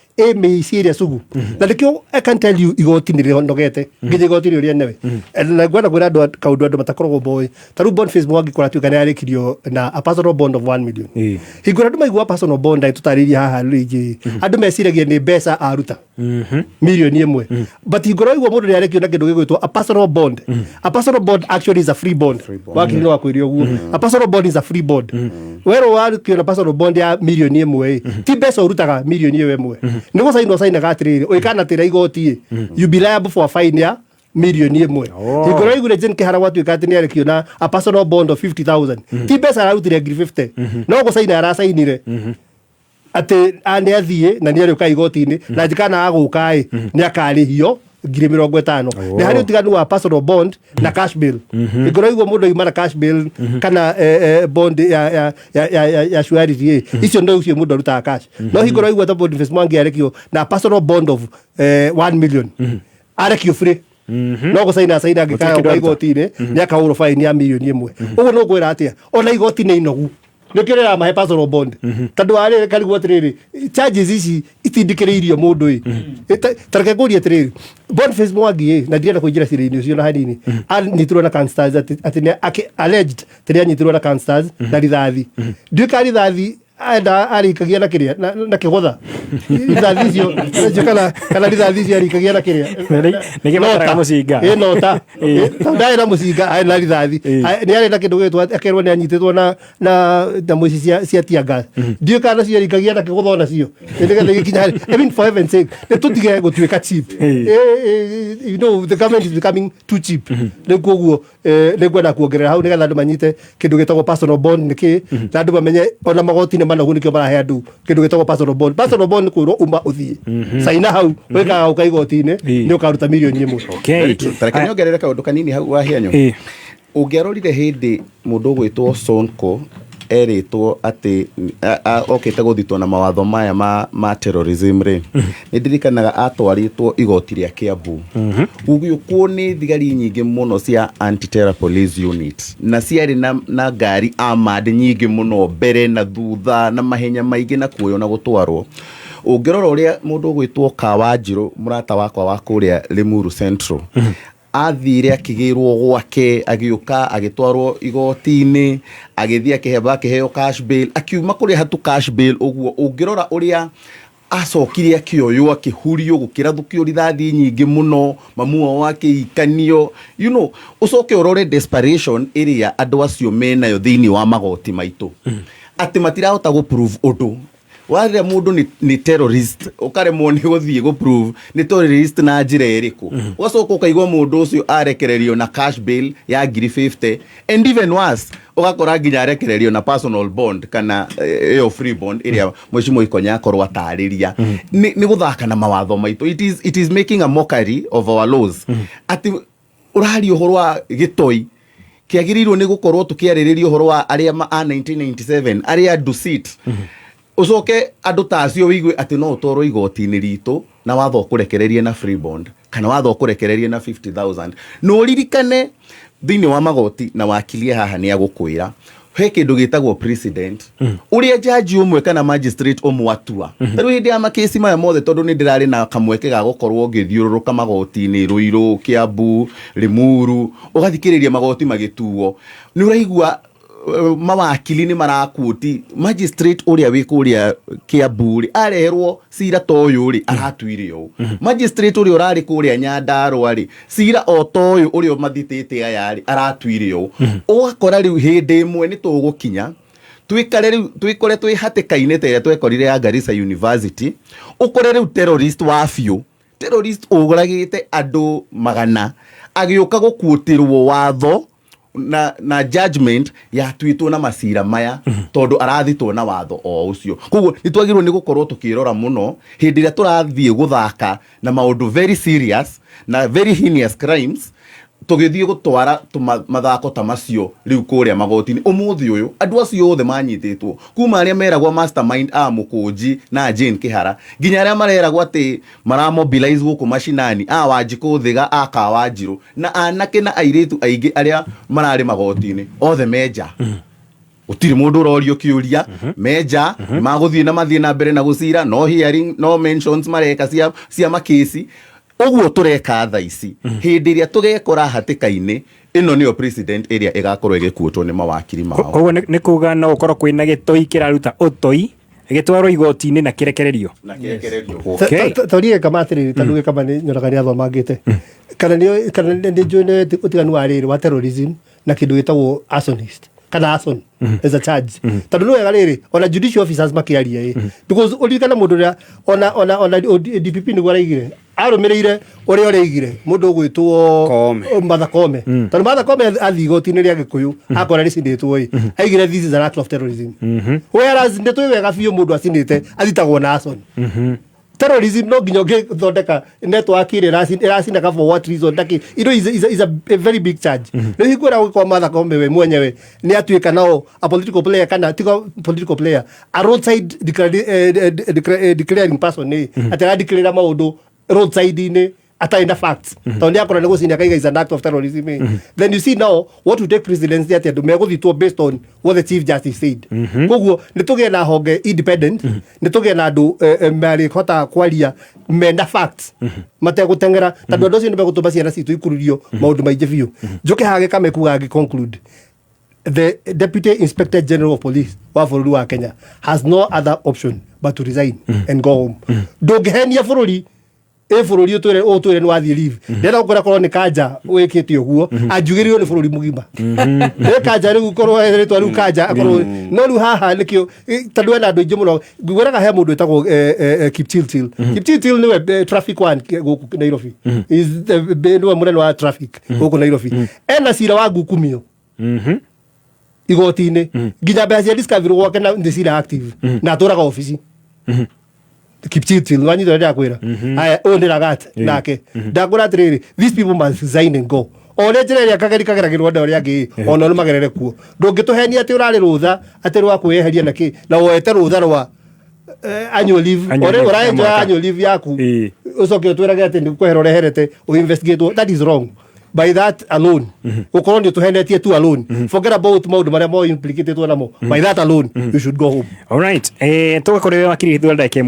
S1: serious sugu na ndikio I can tell you igoti ni rionogete nginya igoti ni ria newe na gwenda gwira andu matakorwo boy taru bond Facebook angikora tu kana yarekirio na a personal bond of 1 million higura andu maigua personal bond tutariria haha rigi andu mesiragia ni mbeca aruta million imwe but higura igua mundu yarekio na kindu gigwitwo a personal bond actually is a free bond wakiri no akwirio guo a personal bond is a free bond wero wa kiona personal bond ya million imwe ti mbeca urutaga million imwe niko saina gatiriri oikana tira igoti you be liable for a fine ya million imwe igoro igure jen ke hara watu ikatini yale kiona a personal bond of 50,000 ti pesa arutire 50 no go saina ara sainire ate ane athie na niare ka igoti-ini na jikana agukai ni akarihio 50,000 ni hari utiganu wa personal bond na cash bill igoro igwo mundu imara cash bill kana bond ya surety icio ndo ucio mundu aruta cash no higoro igwo ta bond Facebook arekio na personal bond of 1 million arekio free no go saina ngikaya kwa igoti-ini ni akauro fine ya million imwe ugo no gwira atia ona igoti-ini inogu nikirera mahe personal bond tondu ari karigwo atiriri charges ici itindikireirio mundu tareke kuria atiriri bond Facebook angie na ndienda kuingira cira-ini ucio na hanini anyitirwo na Canstars ati alleged tiria nyitirwo na Canstars na rithathi ndikari rithathi aenda arikagia na kiria na kigotha rithathi icio kana rithathi icio arikagia na kiria
S2: nikimataraga mucinga
S1: nota ndai na mucinga na rithathi ni ari na kindu gitwa akerwo ni anyititwo na muici cia tianga ndio kana cio arikagia na kigotha na cio ndigetha gikinya I mean for heaven's sake tutige gutuika cheap you know the government is becoming too cheap niguo nigwenda kuongerera hau nigetha andu manyite kindu gitagwo personal bond niki na andu bamenye ona magoti managu nikio marahe andu kindu gitagwo personal bond kwirwo uma uthie saina hau wekaga uka igoti-ini ni ukaruta million imwe
S4: tareke nyongerere kaundu kanini hau wahianyo ungerorire hindi mundu gwitwo Sonko eritwo ati okite guthitwo na mawatho maya ma terrorism ri ni ndirikanaga atwaritwo igoti ria Kiambu gugiukwo ni thigari nyingi muno cia anti-terror police unit na ciari na ngari armored nyingi muno mbere na thutha na mahenya maingi na kuoyo na gutwarwo ungirora uria mundu gwitwo Kawanjiru murata wakwa wa kuria Limuru Central athire akigirwo gwake agiuka agitwarwo igoti-ini agithia akiheo cash bail akiuma kuri hatu cash bail uguo ungirora uria acokire akioyo akihurio gukira thukio rithathi nyingi muno mamuo wake ikanio ucoke urore desperation iria andu acio menayo thiini wa magoti maitu ati matirahota go prove undu wale mundu ni terrorist ukaremwo ni guthie go prove ni terrorist na njira iriku ugacoka ukaigwa mundu ucio arekererio na cash bail ya 50 and even worse ugakora nginya arekererio na personal bond kana yo free bond iria Mheshimiwa Ikonya akorwo atariria ni guthaka na mawatho maitu. It is making a mockery of our laws ati urari uhoro wa gitoi kiagirirwo ni gukorwo tukiariririo uhoro wa aria a 1997 aria dusit ucoke andu tacio wigwe ati no utoro igoti-ini ritu na watho kurekereria na free bond kana watho kurekereria na 50,000 no ririkane thiini wa magoti na wakilia haha ni agukwira he kindu gitagwo precedent uria jaji umwe kana magistrate umwe atua riu hindi ya makesi maya mothe tondu ni ndirari na kamweke ga gukorwo ngithiururuka magoti-ini Ruiru Kiambu Limuru ugathikiriria magoti magituo ni uraigua mawakili ni marakuti magistrate uria wikuria Kiambu ri areherwo cira toyo ri aratuirio magistrate uria urari kuria Nyandarua ri cira o toyo uria mathitete aya ri aratuirio ugakora riu hindi imwe ni tugukinya twikore hatikaine tere twekorire ya Garissa University ukore riu terrorist wa fiu terrorist uguragite andu magana agiuka gukutirwo watho na judgment ya twitwo na masira maya tondu arathitwo na watho o ucio koguo nitwagirwo ni gukorwo tukirora muno hindi ria turathie guthaka na maundu very serious na very heinous crimes tugithie gutwara mathako ta macio riu kuria magoti-ini umuthi uyu andu acio othe manyititwo kuma aria meragwa mastermind Mukunji na Jane Kihara nginya aria mareragwo ati maramobilize guku mashinani Wanjiku Thiga Kawanjiru na anake na airitu aingi aria marari magoti-ini othe meja utiri mundu urorio kiuria meja maguthie na mathie na mbere na gucira no hearing no mentions mareka cia makesi uguo tureka tha ici hindi iria tugekora hatikaine ino niyo president area igakorwo igikuotwo ni mawakili mao
S6: koguo ni kuga no ukorwo kwina gitoi kiraruta utoi gitwarwo igoti-ini na kirekererio
S1: torie kama atiri tanduge kama ni nyoraga ni atho mangite kana ni njune utiganu wa riri wa terrorism na kindu gitagwo arsonist kana arson as a charge tondu no wega riri ona judicial officers makiaria because ulikana mundu ria ona DPP ni gwaraigire arumireire uria ureigire mundu gwitwo Martha Koome tondu Martha Koome athi igoti-ini ria Gikuyu akora ricinditwo aigire this is an act of terrorism whereas ndetwe wega biu mundu acinite athitagwo na arson terrorism no nginya ngithondeka network iracindaka for what reason ndaki is a very big charge no hikura kwa Martha Koome we mwenyewe ni atuika nao a political player kana tiko political player a roadside declaring person atara declare maundu roadside-ini ataenda facts tondu akora ni gucinia kaiga is an act of terrorism then you see now what will take precedence that atu meguthitwo based on what the chief justice said koguo nitugie na honge independent nitugie na andu mari khota kwaria menda facts mategutengera tondu andu acio ni megutuma ciana citu ikururio maundu maingi biu njuke hage kame kuga ngi conclude the Deputy Inspector General of Police wa bururi wa Kenya has no other option but to resign and go home ndungihenia bururi bururi utwire ni wathie leave ndenda gukora korwo ni kanja wikite uguo anjugirio ni bururi mugima kanja riu korwo eretwo riu kanja akorwo no riu haha nikio tondu ena andu aingi muno ngwiraga he mundu etagwo Kipchirchir niwe traffic one guku Nairobi is niwe munene wa traffic guku Nairobi ena cira wa ngukumio igoti-ini nginya mbeca cia discovery gwake na ndicira active na aturaga ofici Kipchirchir wanyitwo ndia kwira aya uyu ni Lagat nake ndakura atiriri these people must resign and go ole njira ya kageri kageragirwo nda uri angi ona no magerere kuo ndungituhenia ati urari rutha ati rwa kweheria naki na woete rutha rwa annual leave ore uraenja annual leave yaku ucoke utwirage ati ndikuhera ureherete investigate. That is wrong. By that alone, ukorwo ndio tuhenetie tu alone, forget about maundu maria mo implicated namo. By that alone, you should go home.
S6: All right, tugakorwo wakiri thwa ndagika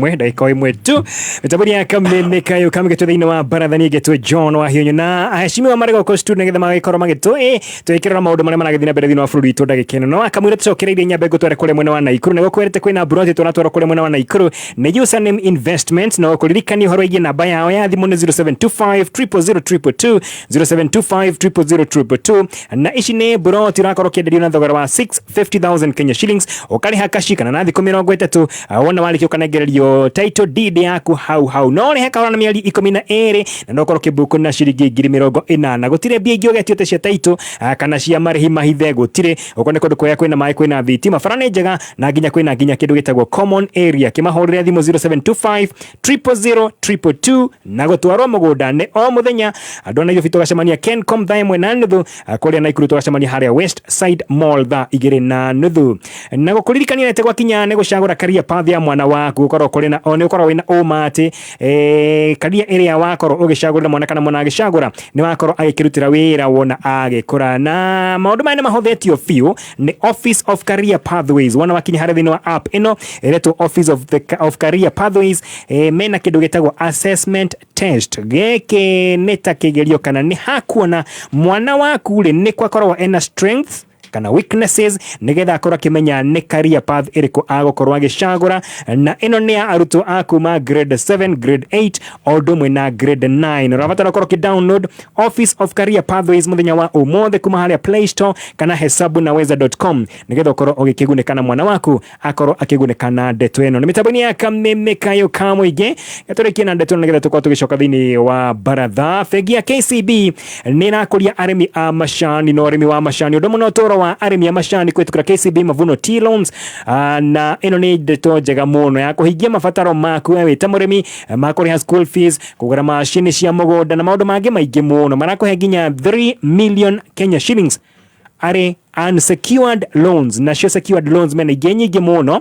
S6: imwe tu mitaburi ya kamene kayo kamgetu thiini wa barathani getu John wa Hionyo na aheshimiwa marego ko studio ngethe magikoro magitu twikirira maundu maria maragithina mbere thiini wa bururi tu ndagika ino no akamwira tucokereire nyambe gutware kule mwena wa Naikuru nego kwerete kwina broti tunatwara kule mwena wa Naikuru ne username investment no kuririkani horo igi namba yao ya thimu ni 0725 00022 0725 na ici ni broti rakoro kenderio na thogora wa 650,000 Kenya shillings ukari hakashi kana na thiku 30 wona walikio kanegererio title deed yaku hau no ni heka na miali 12 na ndokoro kibuku na shiringi 80 gutire bia ingio getiote cia title kana cia marhi mahithe gutire ukone kundu kwaya kwina mai kwina thitima farane njega na nginya kwina kindu gitagwo common area kimahorire thimu 0725 00022 na gutwarwo mugunda ne o muthenya andona iyo fito gacemania Kencom thaa imwe na nuthu kuria Naikuru tugacemania haria West Side Mall thaa 2:30 na gukuririkania nete gwakinya ne gucagura career path ya mwana waku ukorwo kuri na one ukorwo wina umati career area wakorwo ugicagurira mwana kana mwana agicagura ni wakorwo agikirutira wira wona agikura na maundu mane mahothetio fiu ni Office of Career Pathways wona wakinya haria thini wa app ino ereto Office of Career Pathways mena kindu gitagwo assessment test geke neta kigerio kana ni hakuona mwana waku ri ni kwakorwo ena strengths kana weaknesses nigetha akorwo kimenya ni career path iriko agokorwo agicagura na ino ni aruto akuma grade 7 grade 8 odumwe na grade 9 rabatara korwo ki download Office of Career Pathways muthenya wa umothe kuma haria Play Store kana hesabu-naweza.com nigetha ukorwo ugikigunikana mwana waku akorwo akigunikana ndeto ino ni mitaboni ya kameme kayo kamwige gatoreki na ndeto nigetha tukwa tugicoka thini wa baratha fegi ya KCB ni nakuria arimi a mashani no arimi wa mashani odomo no toro wa arimi ya mashani kwetukira KCB Mavuno Tea Loans na ino ni ndeto njega muno ya kuhingia mabataro maku we ta murimi makuri school fees kugura machine cia mugunda na maundu mangi maingi muno marakuhe nginya 3 million Kenya shillings are unsecured loans na sure secured loans mena nyingi muno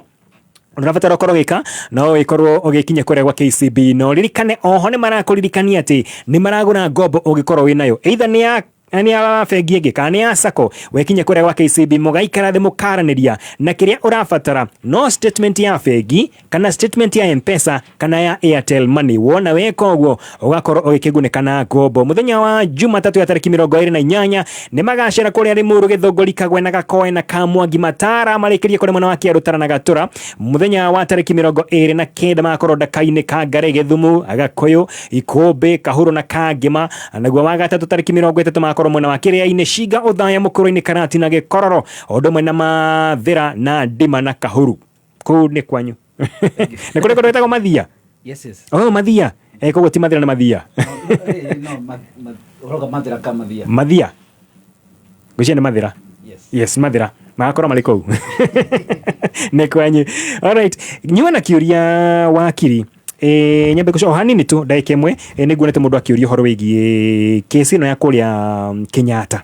S6: unabatara korogeka no ikorwo ugikinya kure gwa KCB no ririkane oho ni marakuririkania ati ni maragura ngombo ugikorwo winayo either ni ya ani afegi ege kana ya sako wekinya kure gwa KCB mugaikara the mukaraniria na kiria urabatara no statement ya fegi kana statement ya M-Pesa kana ya Airtel Money wona weka ogwo ugakorwo ugikigunikana ngombo muthenya wa Jumatatu ya tariki 28 ni magacira kuri ari muru githogori kagwe na gakoe na kamwangi matara marikirie kuri mwana wake arutara na gatura muthenya wa tariki 29 makorwo ndakaine ka ngare githumu agakoyo ikombe kahuru na kangima naguo wa gatatu tariki 30 makoro mwena wa kiria-ini shiga uthaya mukuru-ini karati na gikororo odomwe na mathira na ndima na kahuru ku ni kwanyu ni kuri kodo etagwo mathia
S2: yes
S6: mathia koguo ti mathira na mathia
S2: uroga mathira kama mathia
S6: mathia gucia ni mathira yes mathira makoro mari kou ni kwanyu alright nyua na kiuria wakiri nyambe kuco hanini tu ndagika imwe niguonete mundu akiuria horo wigi kesi no ya kuria Kenyatta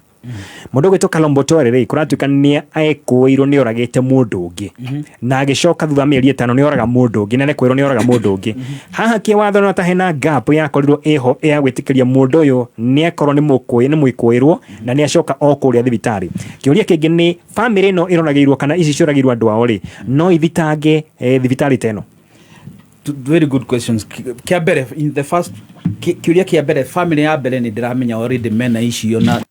S6: mundu gwito Kalombotore ri kuratuika ni aikuirwo ni oragite mundu ungi na agicoka thutha mieri 5 ni oraga mundu ungi na nekwirwo ni oraga mundu ungi haha ki watho no tahena gap ya korirwo eho ya gwitikiria mundu uyu ni akorwo ni mwikuirwo na ni acoka okuria thibitari kiuria kingi ni family no ironagiirwo kana ici cioragirwo andu ao ri no ithitange thibitari teno.
S2: Very good questions. Kiabere in the first kiuria kiabere family ya bele ni ndiramenya already mena icio na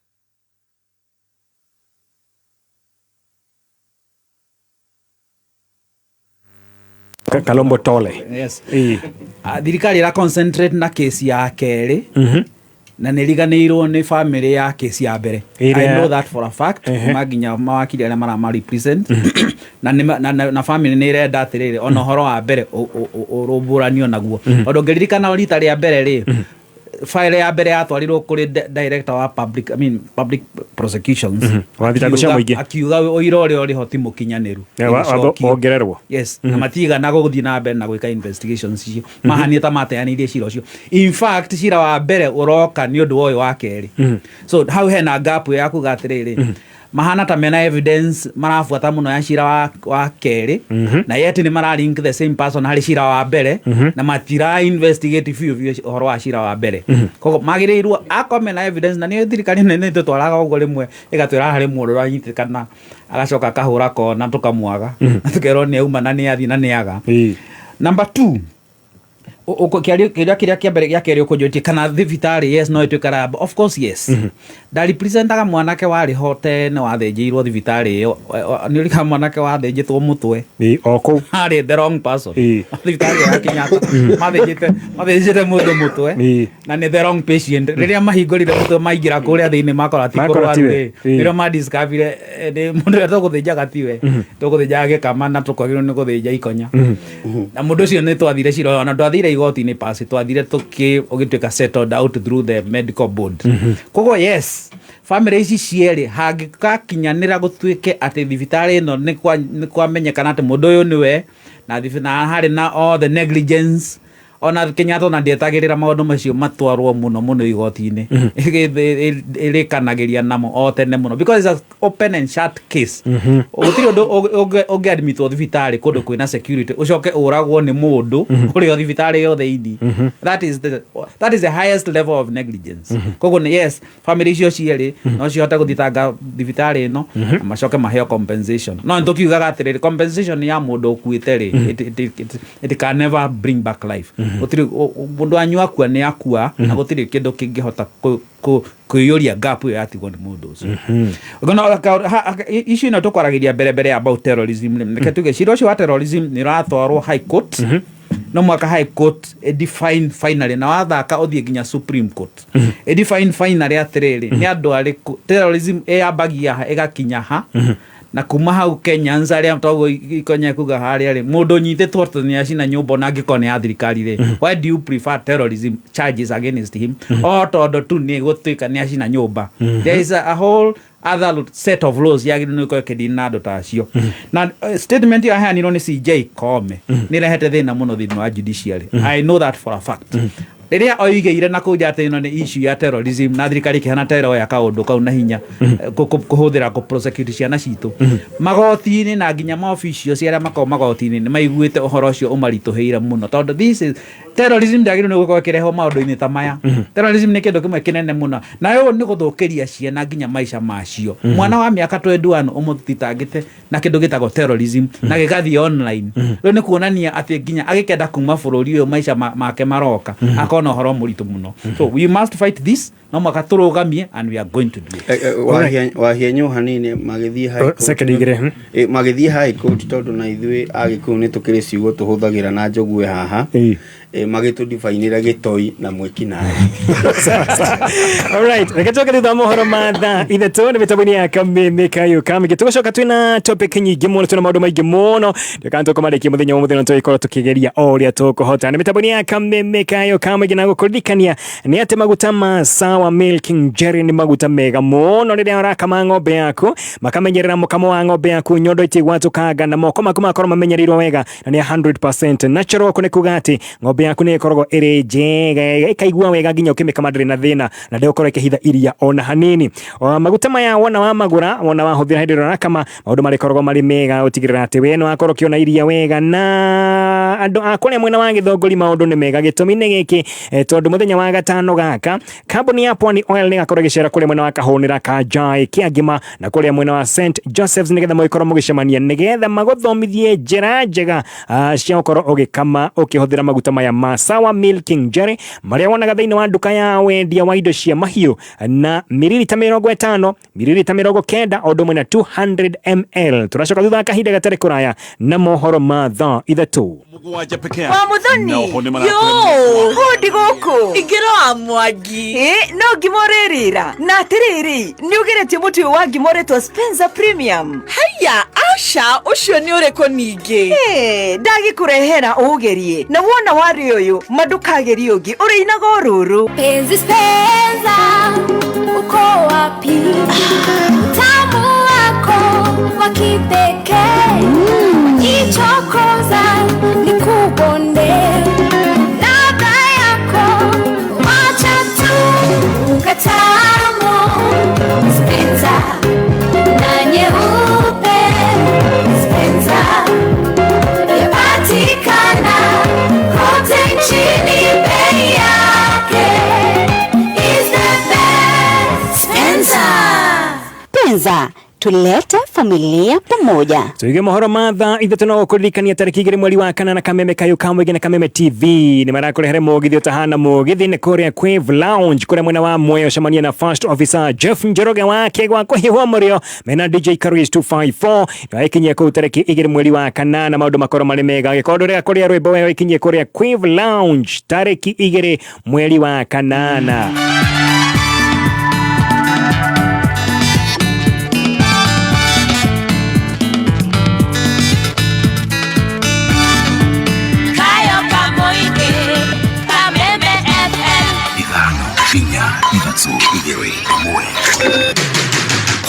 S6: Kalombotole.
S2: Yes. Thirikari ira concentrate na kesi ya keri. Na niriganirwo ni family ya kesi ya mbere. I know that for a fact. Maginya mawakili ala mara represent na family ni irenda atiriri ona horo wa mbere uruburanio naguo. Ondo ngeririkana rita ria mbere ri file ya mbere yatwarirwo kuri director wa public prosecutions akiuga ũira ũrĩa ũrĩ ho ti mũkinyaniru
S6: ongererwo
S2: na matigana gũthiĩ na mbere na gwĩka investigations icio mahania ta mateanĩirie cira ũcio. In fact cira wa mbere ũroka nĩ ũndũ ũyũ wa kerĩ. So hau hena gap ya kuga atĩrĩrĩ mahana ta mena evidence marafuata muno ya cira wa kerĩ na yet ni mara link the same person harĩ cira wa mbere na matira investigate few ũhoro wa cira wa mbere. Koguo magĩrĩirwo akome na evidence na nĩ thirikari nene tũtwaraga ũguo rĩmwe ĩgatwĩra harĩ mũndũ ũranyitĩkana agacoka kahũra kona tũkamwaga na tũkerwo nĩ auma na nĩ athi na nĩ aga. Number 2 kĩrĩa kĩambere gĩa kerĩ ũkũnjũtie kana thibitarĩ yes no ĩtuĩka of course yes. Ndarepresentaga mwanake warĩ ho tene wathĩnjĩirwo thibitarĩ ĩyo nĩ ũrika mwanake wathĩnjĩtwo mũtwe
S6: kũu
S2: harĩ the wrong person thibitarĩ ya Kenyatta mathĩnjĩte mũndũ mũtwe na nĩ the wrong patient. Rĩrĩa mahingũrire mũtwe maingĩra kũrĩa thĩinĩ makora ti kũrwaru rĩrĩa madiscover mũndũ ũrĩa tũgũthĩnjaga tiwe tũgũthĩnjaga gĩkama na tũkwagĩrĩirwo nĩ gũthĩnja ikonya na mũndũ ũcio nĩ twathire cira na twathire igoti-inĩ pasi twathire ũgĩtuĩka settled out through the medical board. Koguo yes family ici cierĩ hangĩkakinyanĩra gũtuĩke atĩ thibitarĩ ĩno nĩ kwamenyekana atĩ mũndũ ũyũ nĩwe na harĩ na all the negligence ona Kenyatta ona ndietagĩrĩra maũndũ macio matwarwo mũno igoti-inĩ ĩrĩkanagĩria namo o tene mũno because it's an open and shut case. Gũtirĩ ũndũ ũngĩadmitwo thibitarĩ kũndũ kwĩna security ũcoke ũragwo nĩ mũndũ ũrĩa thibitarĩ yothe indi. That is the highest level of negligence. Koguo yes family icio cierĩ no cihote gũthitanga thibitarĩ ĩno na macoke maheo compensation. No nĩtũkiugaga atĩrĩrĩ compensation ya mũndũ ũkuĩte rĩ it can never bring back life. Gũtirĩ mũndũ wanyu akua nĩ akua na gũtirĩ kĩndũ kĩngĩhota kwĩyũria gap ĩyo yatigwo nĩ mũndũ ũcio. Issue ĩno tũkwaragĩria mbere about terrorism reke tuge cira ũcio wa terrorism nĩ ũratwarwo high court no mwaka high court define finally na wathaka ũthiĩ nginya supreme court define finally atĩrĩrĩ nĩ andũ arĩkũ terrorism yambagia ĩgakinya ha na kuma hau Kenyans arĩa togo ikonya kuga harĩa rĩ mũndũ nyitĩtwo nĩ acina nyũmba na ngĩkone ya thirikari rĩ why do you prefer terrorism charges against him o tondũ tu nĩ gũtuĩka nĩ acina nyũmba. There is a whole other set of laws yagĩrĩirwo nĩ kwĩkĩrwo na andũ ta acio na statement ya heanirwo nĩ CJ Koome nĩ rehete thĩna mũno thĩinĩ wa judiciary. I know that for a fact. Rĩrĩa oigĩire na kũnja atĩ ĩno nĩ issue ya terrorism na thirikari kĩhana terror ya kaũndũ kau na hinya kũhũthĩra prosecute ciana citũ magoti-inĩ na nginya maobicio cia arĩa makoragwo magoti-inĩ nĩ maiguĩte ũhoro ũcio ũmaritũhĩire mũno tondũ this is terrorism ndagĩrĩirwo nĩ gũkorwo ĩkĩrehwo maũndũ-inĩ ta maya. Terrorism nĩ kĩndũ kĩmwe kĩnene mũno na ũyũ nĩ gũthũkĩria ciana nginya maica macio. Mwana wa mĩaka 21 ũmũthitangĩte na kĩndũ gĩtagwo terrorism na gĩgathiĩ online rĩu nĩ kuonania atĩ nginya agĩkenda kuma bũrũri ũyũ maica make maroka akona ũhoro mũritũ mũno. So we must fight this no mwaka tũrũgamie and we are going to do it.
S3: Wahĩenyo hanini magĩthiĩ high court tondũ na ithuĩ agĩkũyũ nĩ tũkĩrĩ ciugo tũhũthagĩra na njogue haha magĩtũdifainĩra gĩtoi na mwĩkinaĩ.
S6: Alright, reke tũke thutha mohoro ma thaa ithatũ nĩ mĩtambo-inĩ ya Kameme Kayo Kamege tũgacoka twĩna topic nyingĩ mũno twĩna maũndũ maingĩ mũno ndĩkana tũkũmarĩkia mũthenya wa mũthenya tũgĩkorwo tũkĩgeria o ũrĩa tũkũhota nĩ mĩtambo-inĩ ya Kameme Kayo Kamege na gũkũririkania nĩ atĩ maguta ma Sawa Milking Jerry nĩ maguta mega mũno rĩrĩa ũrakama ng'ombe yaku makamenyerera mũkamo wa ng'ombe yaku nyondo itigwatũkanga na moko maku makorwo mamenyereirwo wega na nĩ 100% natural kũ nĩ kuga atĩ ng'ombe yaku nĩ ĩkoragwo ĩrĩ njega ĩkaigua wega nginya ũkĩmĩkama ndĩrĩ na thĩna na ndĩgũkorwo ĩkĩhitha iria ona hanini. Maguta maya wona wa magũra wona wahũthĩra hĩndĩ ĩrĩa ũrakama maũndũ marĩkoragwo marĩ mega ũtigĩrĩra atĩ we nĩ wakorwo ũkĩona iria wega na andũ a kũrĩa mwena wa Gĩthongori maũndũ nĩ mega gĩtũmi nĩ gĩkĩ tondũ mũthenya wa gatano gaka kambuni ya Pwani Oil nĩ gakorwo gĩcera kũrĩa mwena wa Kahũnĩra Kanjai Kĩangĩma na kũrĩa mwena wa St Joseph's nĩgetha mũgĩkorwo mũgĩcemania nĩgetha magũthomithie njĩra njega cia gũkorwo ũgĩkama ũkĩhũthĩra maguta maya ma Sawa Milking Jerry marĩa wonaga thĩinĩ wa nduka ya wendia wa indo cia mahiũ na mililita 50 mililita 90 o ũndũ ũmwe na 200 ml. Tũracoka thutha kahinda gatarĩ kũraya na mohoro ma thaa ithatũ.
S7: Wa muthoni yo hodi gũkũ ingĩro wa Mwangi no ngimorĩrĩra na atĩrĩrĩ nĩ ũgeretie mũtu wa ngimoretwo Spencer Premium haya Acha ucio ni ureko ningi ndagi kurehera ugerie na wona wari uyu madukagerie ungi uri inaga ururu
S8: penzi penza uko wapi tamu wako wakipekee ichokoza nikubonde ladha yako wacha tu ukatamo penza na nyeupe penza yapatikana kote nchini bei yake is the best penza tulete familia pamoja.
S6: Tuige mohoro matha ithatu no kuririkania tariki 2 mweri wa kana na Kameme kayo kamwege na Kameme TV ni marakurehere mugithi utahana mugithi ne korea Quave Lounge kure mwena wa Moyo shamania na First Officer Jeff Njoroge wake gwa kuhiwa murio mena DJ Caris 254 na ikinyia ku tariki 2 mweri wa kana na maundu makoro mari mega gikodore korea rwimbo wewe ikinyia korea Quave Lounge tariki 2 mweri wa kanana.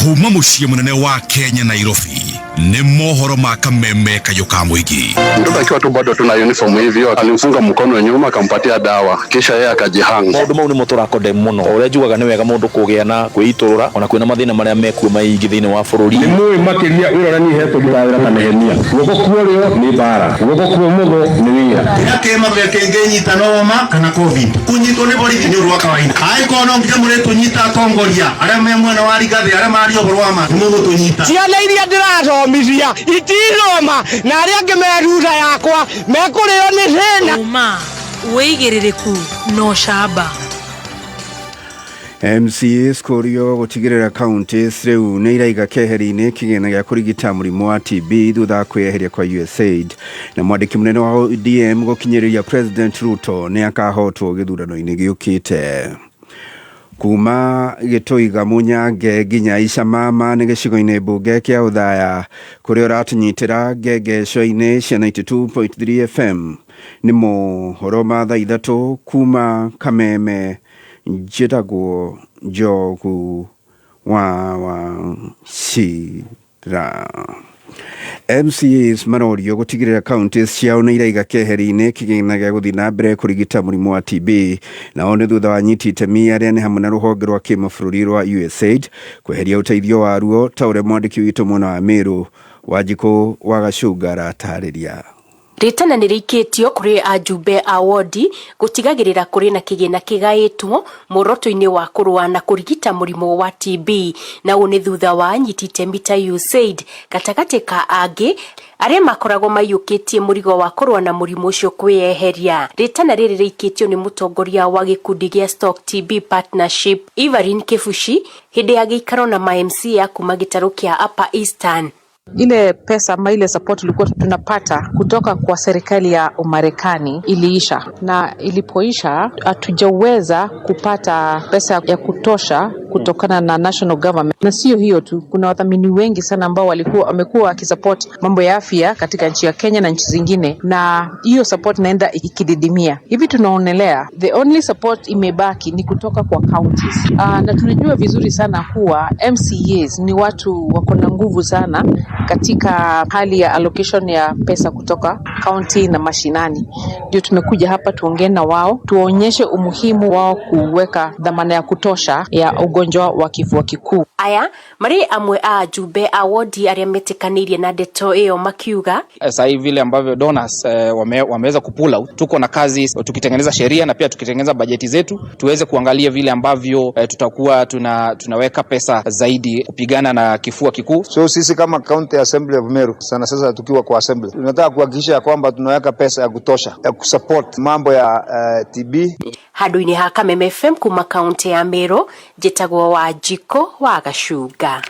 S9: Kuma muciĩ munene wa Kenya Nairobi ni mohoro ma Kameme kayo kamwigi.
S10: Mtoto akiwa tu bado tuna uniform hivyo alimfunga mkono nyuma akampatia dawa kisha yeye akajihanga.
S11: Maundu mau ni motora kode muno uria njugaga ni wega mundu kugia na kwiitura ona kwina mathina maria mekuo maingi thini wa bururi
S10: ni mui makiria urora ni heto githaira kanehenia guko kuorio ni bara guko kuo mugo ni wira akema bekengenyita noma kana covid kunyito ni borithi ni urwa kawaida ai kono ngiamure tunyita kongoria aria me mwana wa rigathi aria mari oborwama ni mugo tunyita ciana iria ndirathomithia itiroma na aria ngemeruta yakwa mekureo ni thina
S12: uma weigiririku no shaba
S3: MCAs kurio gutigirira counties riu ni iraiga keheri-ini kigena gya kurigita murimu wa TB thutha kweheria kwa USAID na mwandiki munene wa ODM gukinyiriria President Ruto ni akahotwo githurano-ini giukite. Kuma gituiga munyange ginya Icamama ni gicigo-ini bunge kia Uthaya kuria uratunyitira ngengeco-ini cia 92.3 FM ni mohoro ma thaa 3 kuma Kameme njitagwo Njogu wa Shira. MCAs marorio gutigirira counties ciao ni iraiga keheri-ini kigena gya guthi na mbere kurigita murimu wa TB na one thutha wa nyitite aria ni hamwe na ruhonge rwa kimabũrũri rwa USAID kweheria uteithio waruo ta uria mwandiki witu mwena wa Meru Wanjiku wa Gacunga aratariria.
S13: Ritana nirikitio kuri ajumbe award gutigagirira kuri na kigena kigaitwo muroto-ini wa kurwa na kurigita murimu wa TB na une thutha wa nyitite mita USAID gatagati ka angi aria makoragwo mayukitie murigo wa kurwa na murimu ucio kweheria. Ritana riri rikitio ni mutongoria wa gikundi gya Stock TB Partnership Evelyn Kifushi hindi ya gikaro na MMC ya kuma gitaru kia Upper Eastern.
S14: Ile pesa ama ile support tulikuwa tunapata kutoka kwa serikali ya Umarekani iliisha, na ilipoisha hatujaweza kupata pesa ya kutosha kutokana na national government. Na sio hiyo tu, kuna wadhamini wengi sana ambao wamekuwa wakisupport mambo ya afya katika nchi ya Kenya na nchi zingine, na hiyo support naenda ikididimia. Hivi tunaonelea the only support imebaki ni kutoka kwa counties. Na tunajua vizuri sana kuwa MCAs ni watu wako na nguvu sana katika hali ya allocation ya pesa kutoka county na mashinani. Ndio tumekuja hapa tuongee na wao, tuonyeshe umuhimu wao kuweka dhamana ya kutosha ya ugonjwa wa kifua kikuu.
S13: Aya mari amwe a jumbe award aria metikanirie na ndeto iyo makiuga
S15: sasa hivi vile ambavyo donors wameweza kupula out, tuko na kazi tukitengeneza sheria na pia tukitengeneza bajeti zetu tuweze kuangalia vile ambavyo tutakuwa tunaweka pesa zaidi kupigana na kifua kikuu.
S16: So sisi kama County Assembly of Meru sana sasa tukiwa kwa assembly tunataka kuhakikisha kwamba tunaweka pesa ya kutosha ya kusupport mambo ya TB.
S13: Handu-ini ha Kameme FM kuma county ya Meru, njitagwo Wanjiku wa Gacunga.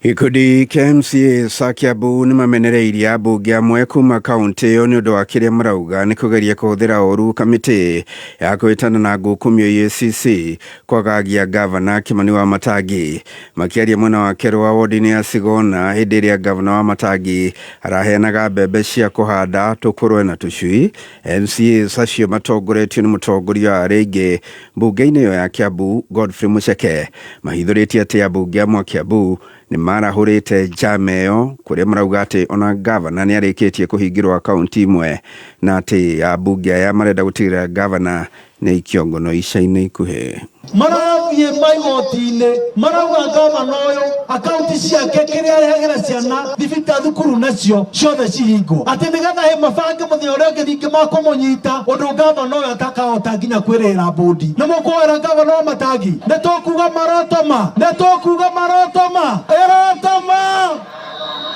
S17: Ikundi kia MCA sa Kiambu ni mamenereirie ambunge amwe kuma kaunti iyo ni undu wa kiria marauga ni kugeria kuhuthira oru kamiti ya kwitana na ngukumio EACC kwagagia gavana Kimani Wamatangi. Makiaria mwena wa Kero wa wodi ya Sigona hindi iria gavana Wamatangi araheanaga mbembe cia kuhanda tukurwe na tucui, MCA acio matongoretio ni mutongoria wa reingi mbunge-ini iyo ya Kiambu Godfrey Mucheke mahithuritie ati ambunge amwe a Kiambu ni marahurite jameo kuria marauga ati ona gavana ni arikitie kuhingirwa akaunti imwe na ati ambunge ya marenda gutira gavana ni ikiongono ica-ini ikuhi.
S18: Marathie maigoti-ini marauga gavana uyu akaunti ciake kiria arehagera ciana thibita thukuru nacio ciothe cihingwo ati nigetha he mabange muthia uria ngithingi makumunyita undu gavana uyu atakahota nginya kwirira bondi ni mukwira gavana Wamatangi ni tukuga marotoma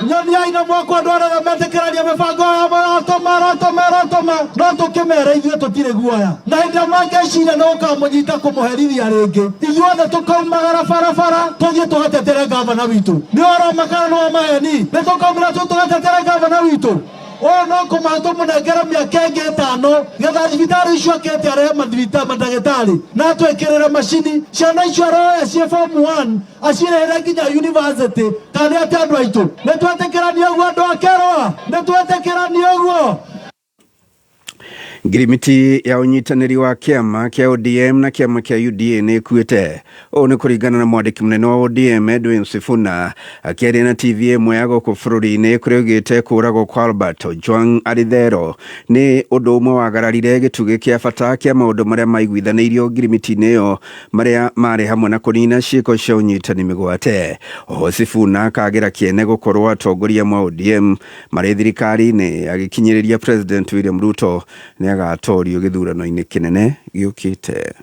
S18: nyoni aina mwako ndwara metekerania mibango ya marotoma no tukimera ithuĩ tutire guoya na hindi mangecira no ukamunyita kumuherithia ringi ithuothe tukaumagara barabara tuthie tugatetere gavana witu ni oromakana no maheni ni tukaumira tugatetere gavana witu no kumatu munengera miaka ingi 5 getha thibitari icio akete arehe madagitari na twekirire macini ciana icio aroya cie form 1 acirehere nginya university kana ati andu aitu ni twetekirania uguo andu akerwa ni twetekirania uguo.
S17: Ngirimiti ya unyitaniri wa kiama kia ODM na kiama kia UDA ni ikuite. Ni kuringana na mwandiki munene wa ODM Edwin Sifuna akiaria na TV imwe ya guku bururi-ini kuria ugite kuragwo kwa Albert Ojwang Arithero ni undu umwe wagararire gitugi kia bata kia maundu maria maiguithanirio ngirimiti-ini iyo maria mari hamwe na kunina ciiko cia unyitani migwate. Sifuna akagira kiene gukorwo atongoria mwa ODM mari thirikari-ini agikinyiriria President William Ruto ni agatorio githurano-ini kinene giukite.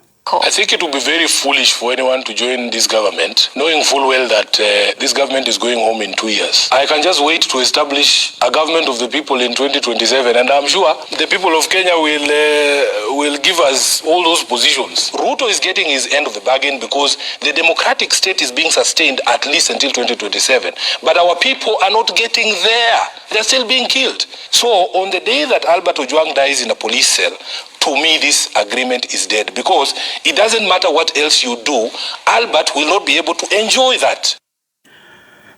S19: I think it would be very foolish for anyone to join this government, knowing full well that this government is going home in 2 years. I can just wait to establish a government of the people in 2027, and I'm sure the people of Kenya will give us all those positions. Ruto is getting his end of the bargain because the democratic state is being sustained at least until 2027. But our people are not getting there. They're still being killed. So on the day that Albert Ojwang dies in a police cell, to me, this agreement is dead because it doesn't matter what else you do, Albert will not be able to enjoy that.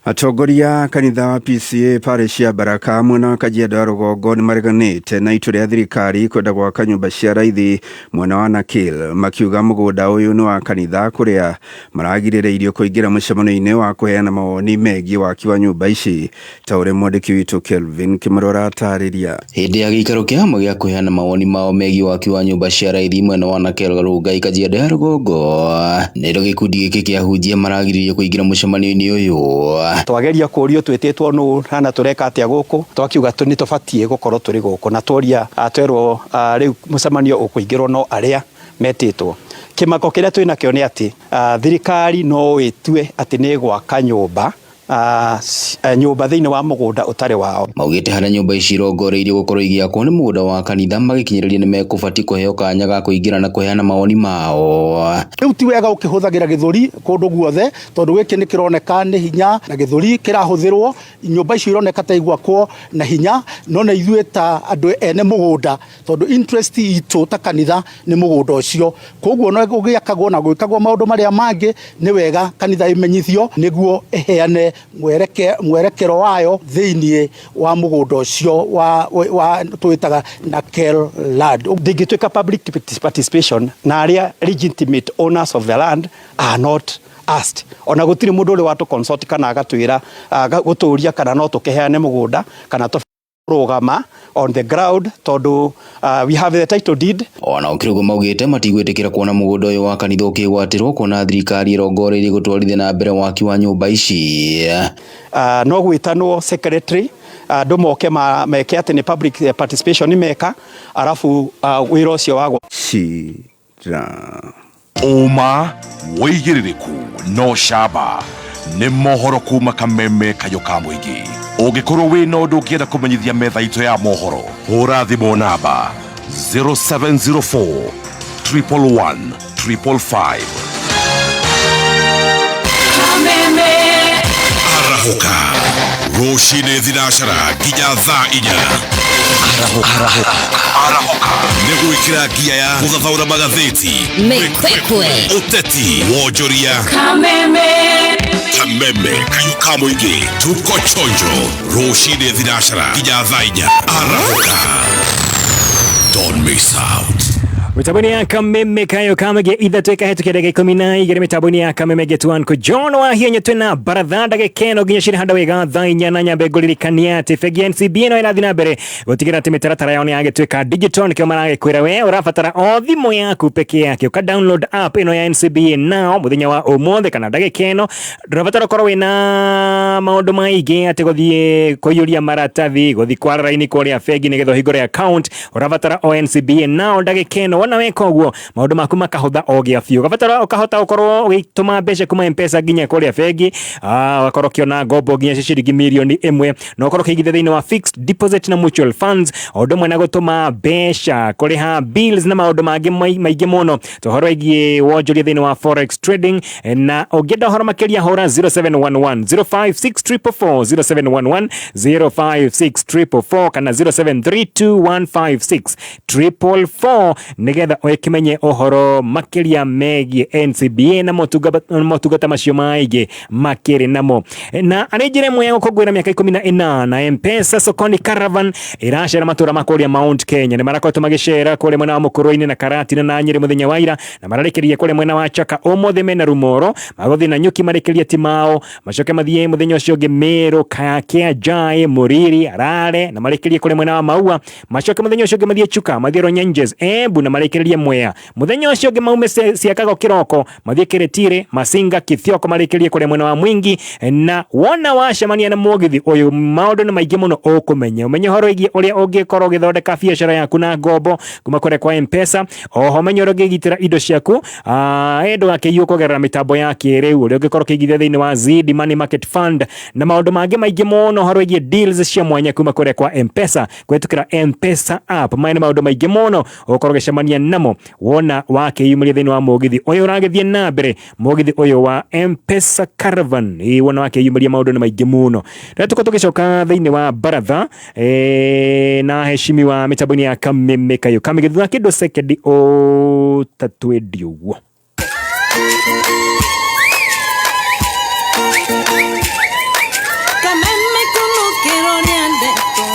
S17: Atongoria kanitha wa PCA parish ya Baraka mwena wa Kajiado Rugongo ni mareganite na itu ria thirikari kwenda gwaka nyumba cia raithi mwena wa Nakil, makiuga mugunda uyu ni wa kanitha kuria maragirireirio kuingira mucemano-ini wa kuheana mawoni megie waki wa nyumba ici. Ta uria mwandiki witu Kelvin Kimarora atariria.
S20: Hindi ya gikaro kia hamwe gia kuheana mawoni mao megie waki wa nyumba cia raithi mwena wa Nakil Rungai Kajiado Rugongo niro gikundi giki kiahunjia maragirireirio kuingira mucemano-ini uyu.
S21: Twageria kurio twetitwo no hana tureka atia guku twakiuga ni tubatie gukorwo turi guku na tworia atwerwo riu mucemanio ukuingirwo no aria metitwo. Kimako kiria twina kio ni ati thirikari no itue ati ni gwaka nyumba nyumba thiini wa mugunda utari wao.
S20: Maugite hana nyumba ici irongoreirio gukorwo igiakwo ni mugunda wa kanitha magikinyiriria ni mekubati kuheo kanya ga kuingira na kuheana mawoni mao.
S21: Riu ti wega ukihuthagira githuri kundu guothe tondu giki ni kironeka ni hinya na githuri kirahuthirwo nyumba ici ironeka ta igwakwo na hinya no na ithuĩ ta andu ene mugunda tondu interest itu ta kanitha ni mugunda ucio koguo no ugiakagwo na gwikagwo maundu maria mangi ni wega kanitha imenyithio niguo eheane mwerekero wayo thiini wa mugunda ucio wa twitaga Nakil land. Digituika public participation na aria legitimate owners of the land are not asked. Ona gutiri mundu uri watu consult kana agatwira guturia kana no tukeheane mugunda kana rogama on the ground tondu we have the title deed.
S20: Ona ukirugo maugite matigwitikira kuona mugunda uyu wa kanitha ukigwatirwo kuona thirikari irongoreirie gutwarithia na mbere waki wa nyumba ici.
S21: No gwitanwo secretary andu moke meke ati ni public participation ni meka arafu wira ucio wagwo
S17: cira
S9: Uma wigiririku no shaba ni mohoro kuma kameme kayo ka muingi. Ugikorwo wina undu ukienda kumenyithia metha itu ya mohoro hura thimu namba 0704 111 555. Arahuka Roshine Thinacara Ginya Thaa Inya Arahuka Negwikira gia ya Guthathaura magatheti Mekwekwe Uteti Wonjoria Kameme Kayuka Muingi Tuko chonjo Roshine Thinacara Ginya Thaa Inya Arahuka. Don't miss out.
S6: Mitaboni ya Kameme kayo kamege idhatweka hetu kedege kumina igere mitaboni ya Kameme getuan ko John wa hiyo nyetuna baradhanda ge keno ginyashiri handa wega dhainya na nyambe goliri kaniate fegi NCB no ina dhinabere gotigira timitaratara yao ni agetweka digital nikyo marage kwira we urafatara o thimo yaku peke yake uka download app ino ya NCB now muthenya wa umuthi kana ndage keno urafatara korwo wina maundu maige ate gothie koyuria maratathi gothi kwara ini koria fegi nigetho higore account urafatara o NCB now ndage keno na weka uguo maundu maku makahotha ogia fiu gabatara ukahota ukorwo ugituma mbeca kuma M-Pesa ginya kuri fegi wakorwo kiona ngombo ginya ciringi milioni 1 no ukorwo kigithe thiini wa fixed deposit na mutual funds ondo mwe na gutuma mbeca kuriha bills na maundu mangi maingi muno tohoro igie wonjoria thiini wa forex trading na ogenda horo makiria hora 0711 056444 0711 056444 kana 0732156444 nigetha oikimenye ohoro makiria megie NCBA na motungata macio maige makiri namo na anejire mwe okogwira miaka 18 na M-Pesa sokoni caravan irashera matura makoria Mount Kenya ni marakoto magishera kule mwena wa Mukurweini na Karati na Nyeri muthenya waira na mararekeria kule mwena wa Chaka Omothe na Rumoro magothi na Nyuki marekeria timao macoke mathie muthenya ucio Gemero Kaya Jae Muriri Arare na marekeria kule mwena wa Maua macoke muthenya ucio mathie Chuka mathie Ronyenjes Embu na marekeria Mwea muthenya ucio maume ciakago kiroko mathie Kiretire Masinga Kithioko marekeria kule mwena wa Mwingi na wona wacemania na mugithi uyu maundu ni maingi muno ukumenya umenye horo igi uria ungikorwo githondeka biashara yaku na ngombo kuma kure kwa M-Pesa oho menye uria ngigitira indo ciaku endo akiyuko kugerera mitambo ya kiriu uria ungikorwo kigithia thiini wa Zidi Money Market Fund na maundu mangi maingi muno horo igi deals cia mwanya kuma kure kwa M-Pesa kwetukira M-Pesa app maina maundu maingi muno ukorwo gicemania namo wona wakiyumiria thiini wa mugithi uyu uragithie na mbere mugithi uyu wa M-Pesa Caravan wona wakiyumiria maundu ni maingi muno rä tuko tugicoka thiini wa baratha na heshimi wa mitaboni ya Kameme kayo kamige thutha kindu sekendi o tatwendi uguo
S8: Kameme kulukiro nyandeto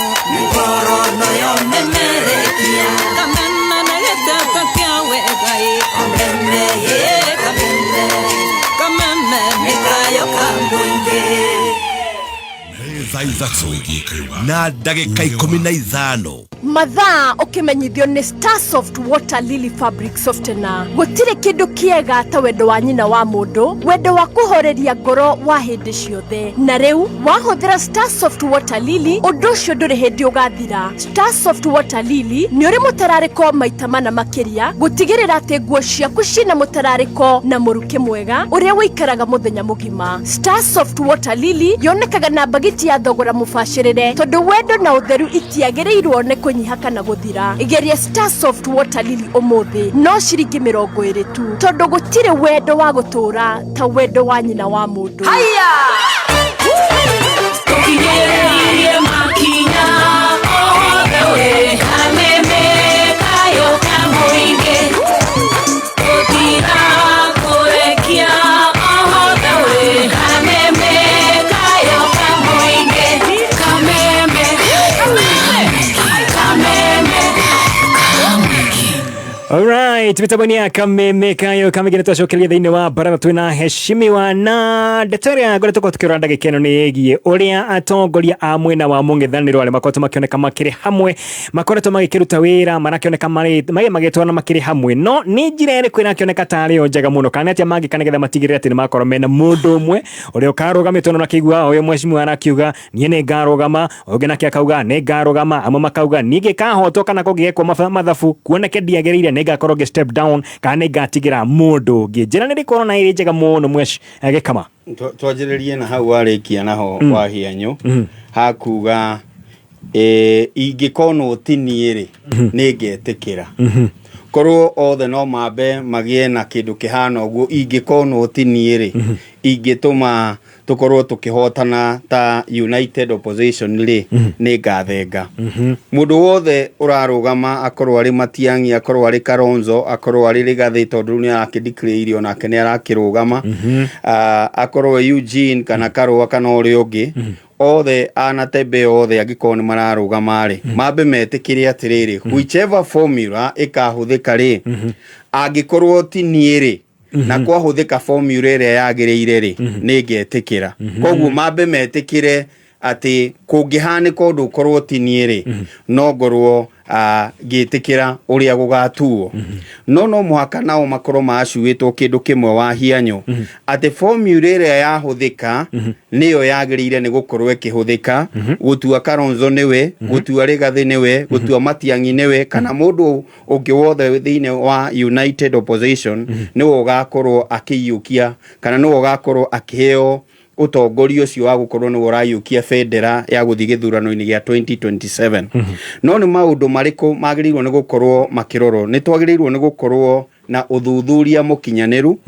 S8: Ngoro no yo memerekia Kameme na yetata kia wegai Kameme ye Kameme Kameme mikayo kambuinge
S9: na ndagika 15
S5: mathaa ukimenyithio ni Starsoft Water Lily Fabric Softener gutire kindu kiega ta wendo wa nyina wa mundu wendo wa kuhoreria ngoro wa hindi ciothe na riu wahuthira Starsoft Water Lily undu ucio nduri hindi ugathira Starsoft Water Lily ni uri mutarariko maita mana makiria gutigirira ati nguo ciaku cina mutarariko na muruke mwega uria wikaraga muthenya mugima Starsoft Water Lily yonekaga na bagiti ya thogora mubashirire tondu wendo na utheru itiagirirwo ne kunyiha kana guthira igeria Starsoft Water Lily umuthi no ciringi 20 tu tondu gutire wendo wa gutura ta wendo wa nyina wa mundu haya
S8: Tukigererie makinya all the way Kameme kayo kambuinge Tutira kurekia all the way Kameme kayo kambuinge Kameme
S6: Alright, mitaboni ya Kameme kayo kamigine twacokeria thiini wa baratha twina heshimiwa na daktari agore tuko tukiranda gikeno ni yegie uria atongoria a mwena wa mung'ethaniro ale makoto makioneka makiri hamwe makoretwo magikiruta wira marakioneka magitwana makiri hamwe no ni njira iri kwina kioneka tari o njega muno kana atia mangi kana getha matigirire ati ni makorwo mena mundu umwe uria ukarugamitwo na kigwa uyu mheshimiwa arakiuga nie ni ngarugama ugi nake akauga ni ngarugama amwe makauga ninge kahotwo kana kugiyekwo mathabu kuoneke ndiagereire ngakorwo step down kana ngatigira mundu ngi njira ni rikorona iri njega muno mwesh agikama
S3: twanjiririe na hau warikia naho wahianyo hakuga ingikono tiniiri ningetikira korwo othe no mambe magie na kindu kihana uguo ingikono tiniiri ingituma tukorwo tukihotana ta United Opposition ri ni ngathenga mundu wothe urarugama akorwo ari Matiang'i akorwo ari Kalonzo akorwo ari Rigathi tondu ni arakideclare onake ni arakirugama akorwo Eugene kana Karua kana uri ungi othe Natembeya othe angikorwo ni mararugama ri mambe metikire atiriri whichever formula ikahuthika ri angikorwo ti niiri na kwahuthika formula ire yagireire ri ni ngetikira koguo mambe metikire ati kungihanika undu ukorwo ti niiri no ngorwo ngitikira uria gugatuo no muhaka nao makorwo macuitwo kindu kimwe wa hianyo ati formula ire yahuthika niyo yagirire ni gukorwo ikihuthika gutua Kalonzo niwe gutua Rigathi niwe gutua Matiang'i niwe kana mundu ungi wothe thiine wa United Opposition niwe ugakorwo akiyukia kana niwe ugakorwo akiheo utongoria ucio wa gukorwo ni urayukia federa ya guthii githurano-ini gia 2027 no ni maundu mariko magirirwo ni gukorwo makiroro ni twagirirwo ni gukorwo na uthuthuria mukinyaniru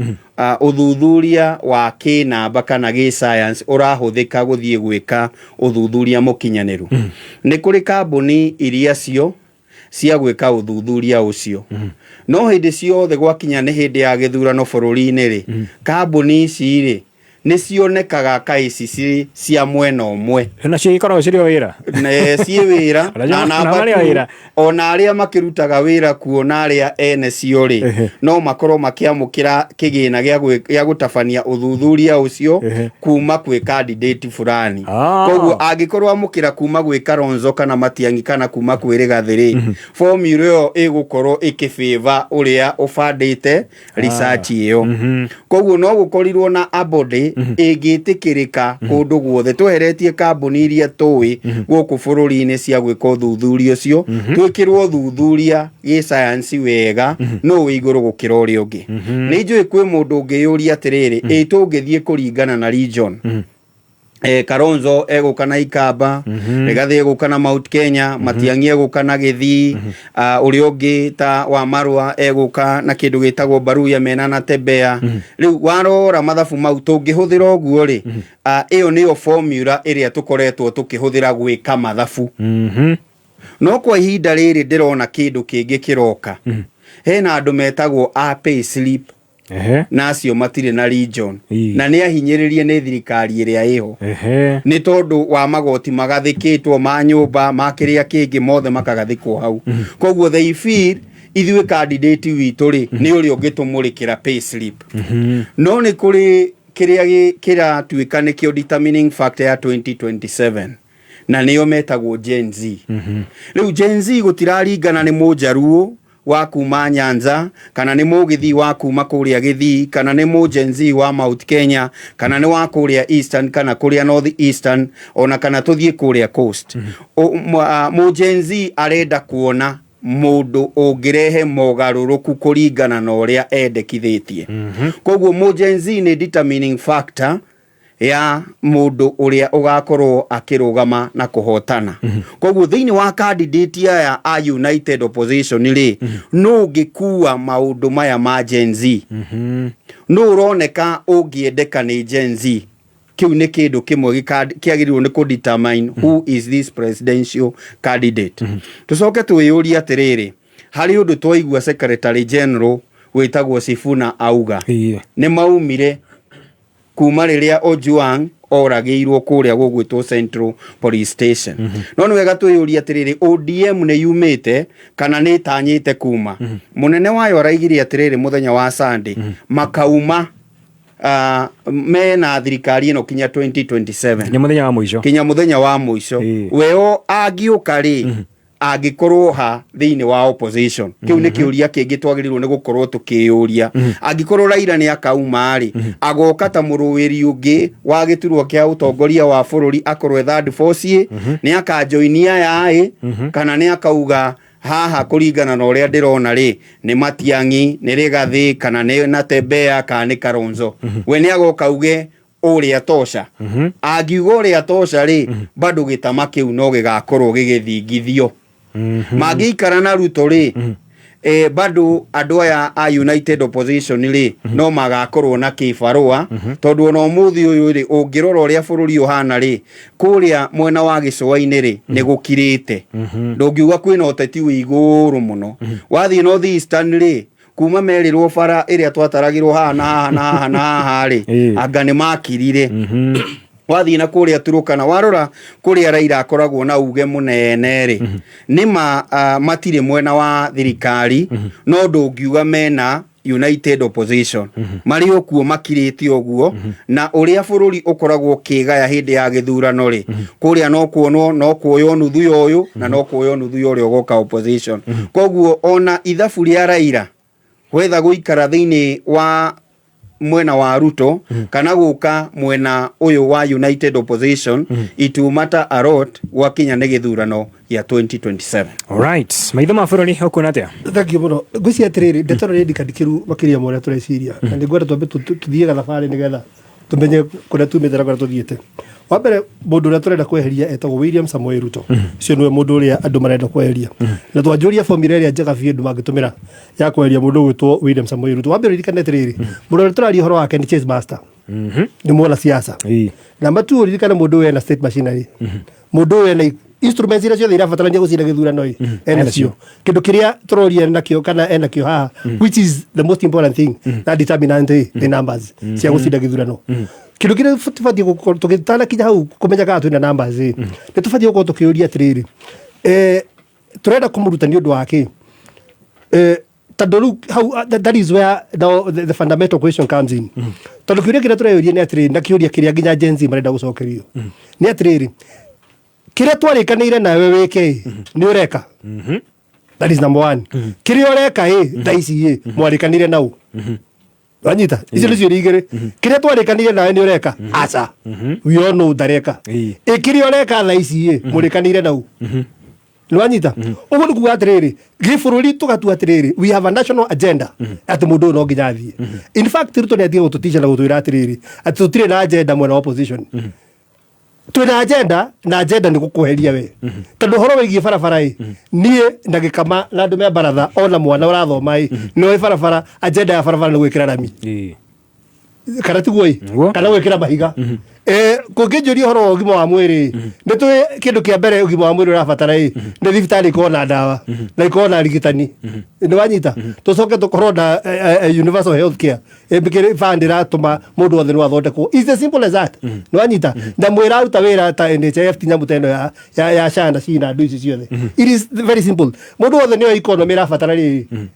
S3: uthuthuria wa kinamba kana gi science urahuthika guthii gwika uthuthuria mukinyaniru ni kuri kambuni iria cio cia gwika uthuthuria ucio no hindi ciothe gwakinya ni hindi ya githurano bururi-ini ri kambuni ici ri ni cionekaga kaicisi cia mwena umwe
S6: na cio ikoragwo cirĩ wĩra
S3: ciĩ wĩra na namba ona aria makirutaga wĩra kuona aria ene cio ri no makorwo makiamukira kigina gia gutabania uthuthuria ucio kuma kwi candidate fulani koguo angikorwo amukira kuma gwi Kalonzo kana Matiang'i kana kuma kwi Rigathi ri formula yo igukorwo ikifavor uria ufandite research iyo koguo no gukorirwo na abode igitikirika kundu guothe tweheretie kambuni iria tuwi guku bururi-ini cia gwika uthuthuria ucio twikirwo uthuthuria gi science wega no iguru gukira uri ungi ni njui kwi mundu ungiyuria atiriri tungithie kuringana na region Kalonzo egukana Ikamba Rigathi egukana Mount Kenya Matiang'i egukana Githii uri ungi ta wa Marua eguka na kindu gitagwo Baruya mena Natembeya riu warora mathabu mau tungihuthira uguo ri iyo niyo formula iria tukoretwo tukihuthira gwika mathabu no kwa ihinda riri ndirona kindu kingi kiroka hena andu metagwo pay slip nacio matire na region na ni ahinyiririe ni thirikari iria iho ni tondu wa magoti magathikitwo ma nyumba makiria kingi mothe makagathikwo hau koguo they feel ithuĩ candidate witu ri ni uri ungitumurikira pay slip no ni kuri kiria kiratuika ni kio determining factor ya 2027 na niyo metagwo Gen Z riu Gen Z gutiraringana ni mujaruo wa kuma Nyanza kana ni Mugithi wa kuma kuria Githii kana ni Gen Z wa Mount Kenya kana ni wa kuria Eastern kana kuria North Eastern ona kana tuthie kuria Coast Gen Z arenda kuona mundu ungirehe mogaruruku kuringana na uria endekithitie koguo Gen Z ni determining factor ya mundu uria ugakorwo akirugama na kuhotana koguo thiini wa candidate ya United Opposition ri no ngikuwa maundu maya ma Gen Z no uroneka ungiendeka ni Gen Z kiu ni kindu kimwe kiagirirwo ni ku determine who is this presidential candidate tucoke twiyuria atiriri hari undu twaigua Secretary General witagwo Sifuna auga ni maumire kuma riria Ojwang oragirwo kuria gugwitwo Central Police Station no ni wega twiyuria atiriri ODM ni yumite kana ni tanyite kuma munene wayo araigiri atiriri muthenya wa Sunday makauma mena thirikari ino kinya 2027 kinya muthenya wa muico weo agiuka ri agikorwo ha thiini wa opposition kiu ni kiuria kingi twagirirwo ni gukorwo tukiyuria agikorwo Raila ni akauma ri agoka ta muruwiri ungi wa giturwo kia utongoria wa bururi akorwe third force ni akajoinia yae kana ni akauga haha kuringana na uria ndirona ri ni Matiang'i ni Rigathi kana ni Natembeya kana ni Kalonzo we ni agoka uge uria tosha agiuga uria tosha ri bado gitama kiu no gigakorwo gigithingithio magiikara na Ruto ri bado andå aya a United Opposition rä no magakorwo na kibarua tondu ona muthi uyu ri ungirora uria bururi uhana ri kuria mwena wa gicua-ini ri ni gukirite ndungiuga kwina uteti wi iguru muno wathie North Eastern ri kuma merirwo bara iria twataragirwo haha ri anga ni makirire wathie na kuria Turukana warora kuria Raila akoragwo na uge munene ri nima matire mwena wa thirikari no ndungiuga mena United Opposition mari okuo makirite oguo na uria bururi ukoragwo kigaya hindi ya githurano ri kuria no kuonwo no kuoyo nuthu yoyu na no kuoyo nuthu yorio goka opposition koguo ona ithabu ria Raila wetha guikara thiini wa mwena wa Ruto kana guka mwena uyu wa United Opposition itumata a lot wakinya ne githurano ya 2027.
S6: Alright, maitho ma bururi ukuna atia?
S1: Thank you muno. Gucia atiriri ndetoro rendi kandikiru makiria mora tureciria na ndigwenda twambe tuthiega thabari nigetha tumenye kuria tumithera kuria tuthiete. Wa mbere mundu uria turenda kweheria etagwo William Samoei Ruto. Cio niwe mundu uria andu marenda kweheria. Na twanjuria formula iria njega biũ mangitumira ya kweheria mundu gwitwo William Samoei Ruto. Wa mbere ririkane atiriri mundu uria turaria horo wake ni Chase Master. Ni mwana siasa. Namba 2 ririkane mundu we na state machinery. Mundu we na instruments iria ciothe irabatarania gucira githurano ena cio kindu kiria turoria nakio kana ena kio haha which is the most important thing that determinant the numbers cia gucira githurano kindu kiria tubatie tukitana kinya hau kumenya kana twina numbers ni tubatie gukorwo tukiuria atiriri turenda kumurutania undu wake tondu how that is where the fundamental question comes in tondu kiuria kiria tureyuria ni atiriri na kiuria kiria nginya Gen Z marenda gucokerio ni atiriri kiria twarikanire nawe wike ni ureka that is number 1 kiria ureka thaisi mwarikanire nau wanyita icio nicio rigire kiria twarikanire nawe ni ureka aca we all know ndareka kiria ureka thaisi mwarikanire nau wanyita uguo ni kuga atiriri gibururi tugatua atiriri we have a national agenda ati mundu no nginya athie in fact Ruto ni athie gututisha na gutwira atiriri ati tutire na agenda mwena opposition twina agenda na agenda ni gukuheria we tondu horo wigie barabara nie ndagikama na andu me baratha ona mwana urathoma no barabara agenda ya barabara ni gwikira rami kana tiguo kana gwikira mahiga kungijuria horo ugima wa mwiri ni twi kindu kia mbere ugima wa mwiri urabatara ni thibitari ikona ndawa na ikona rigitani ni wanyita tucoke tukorwo na universal health care mbikire fund iratuma mundu othe no athondekwo is as simple as that ni wanyita na mwira ruta wira ta NHIF tinyamu teno ya shana cina ndu ici ciothe it is very simple mundu othe ni economy irabatara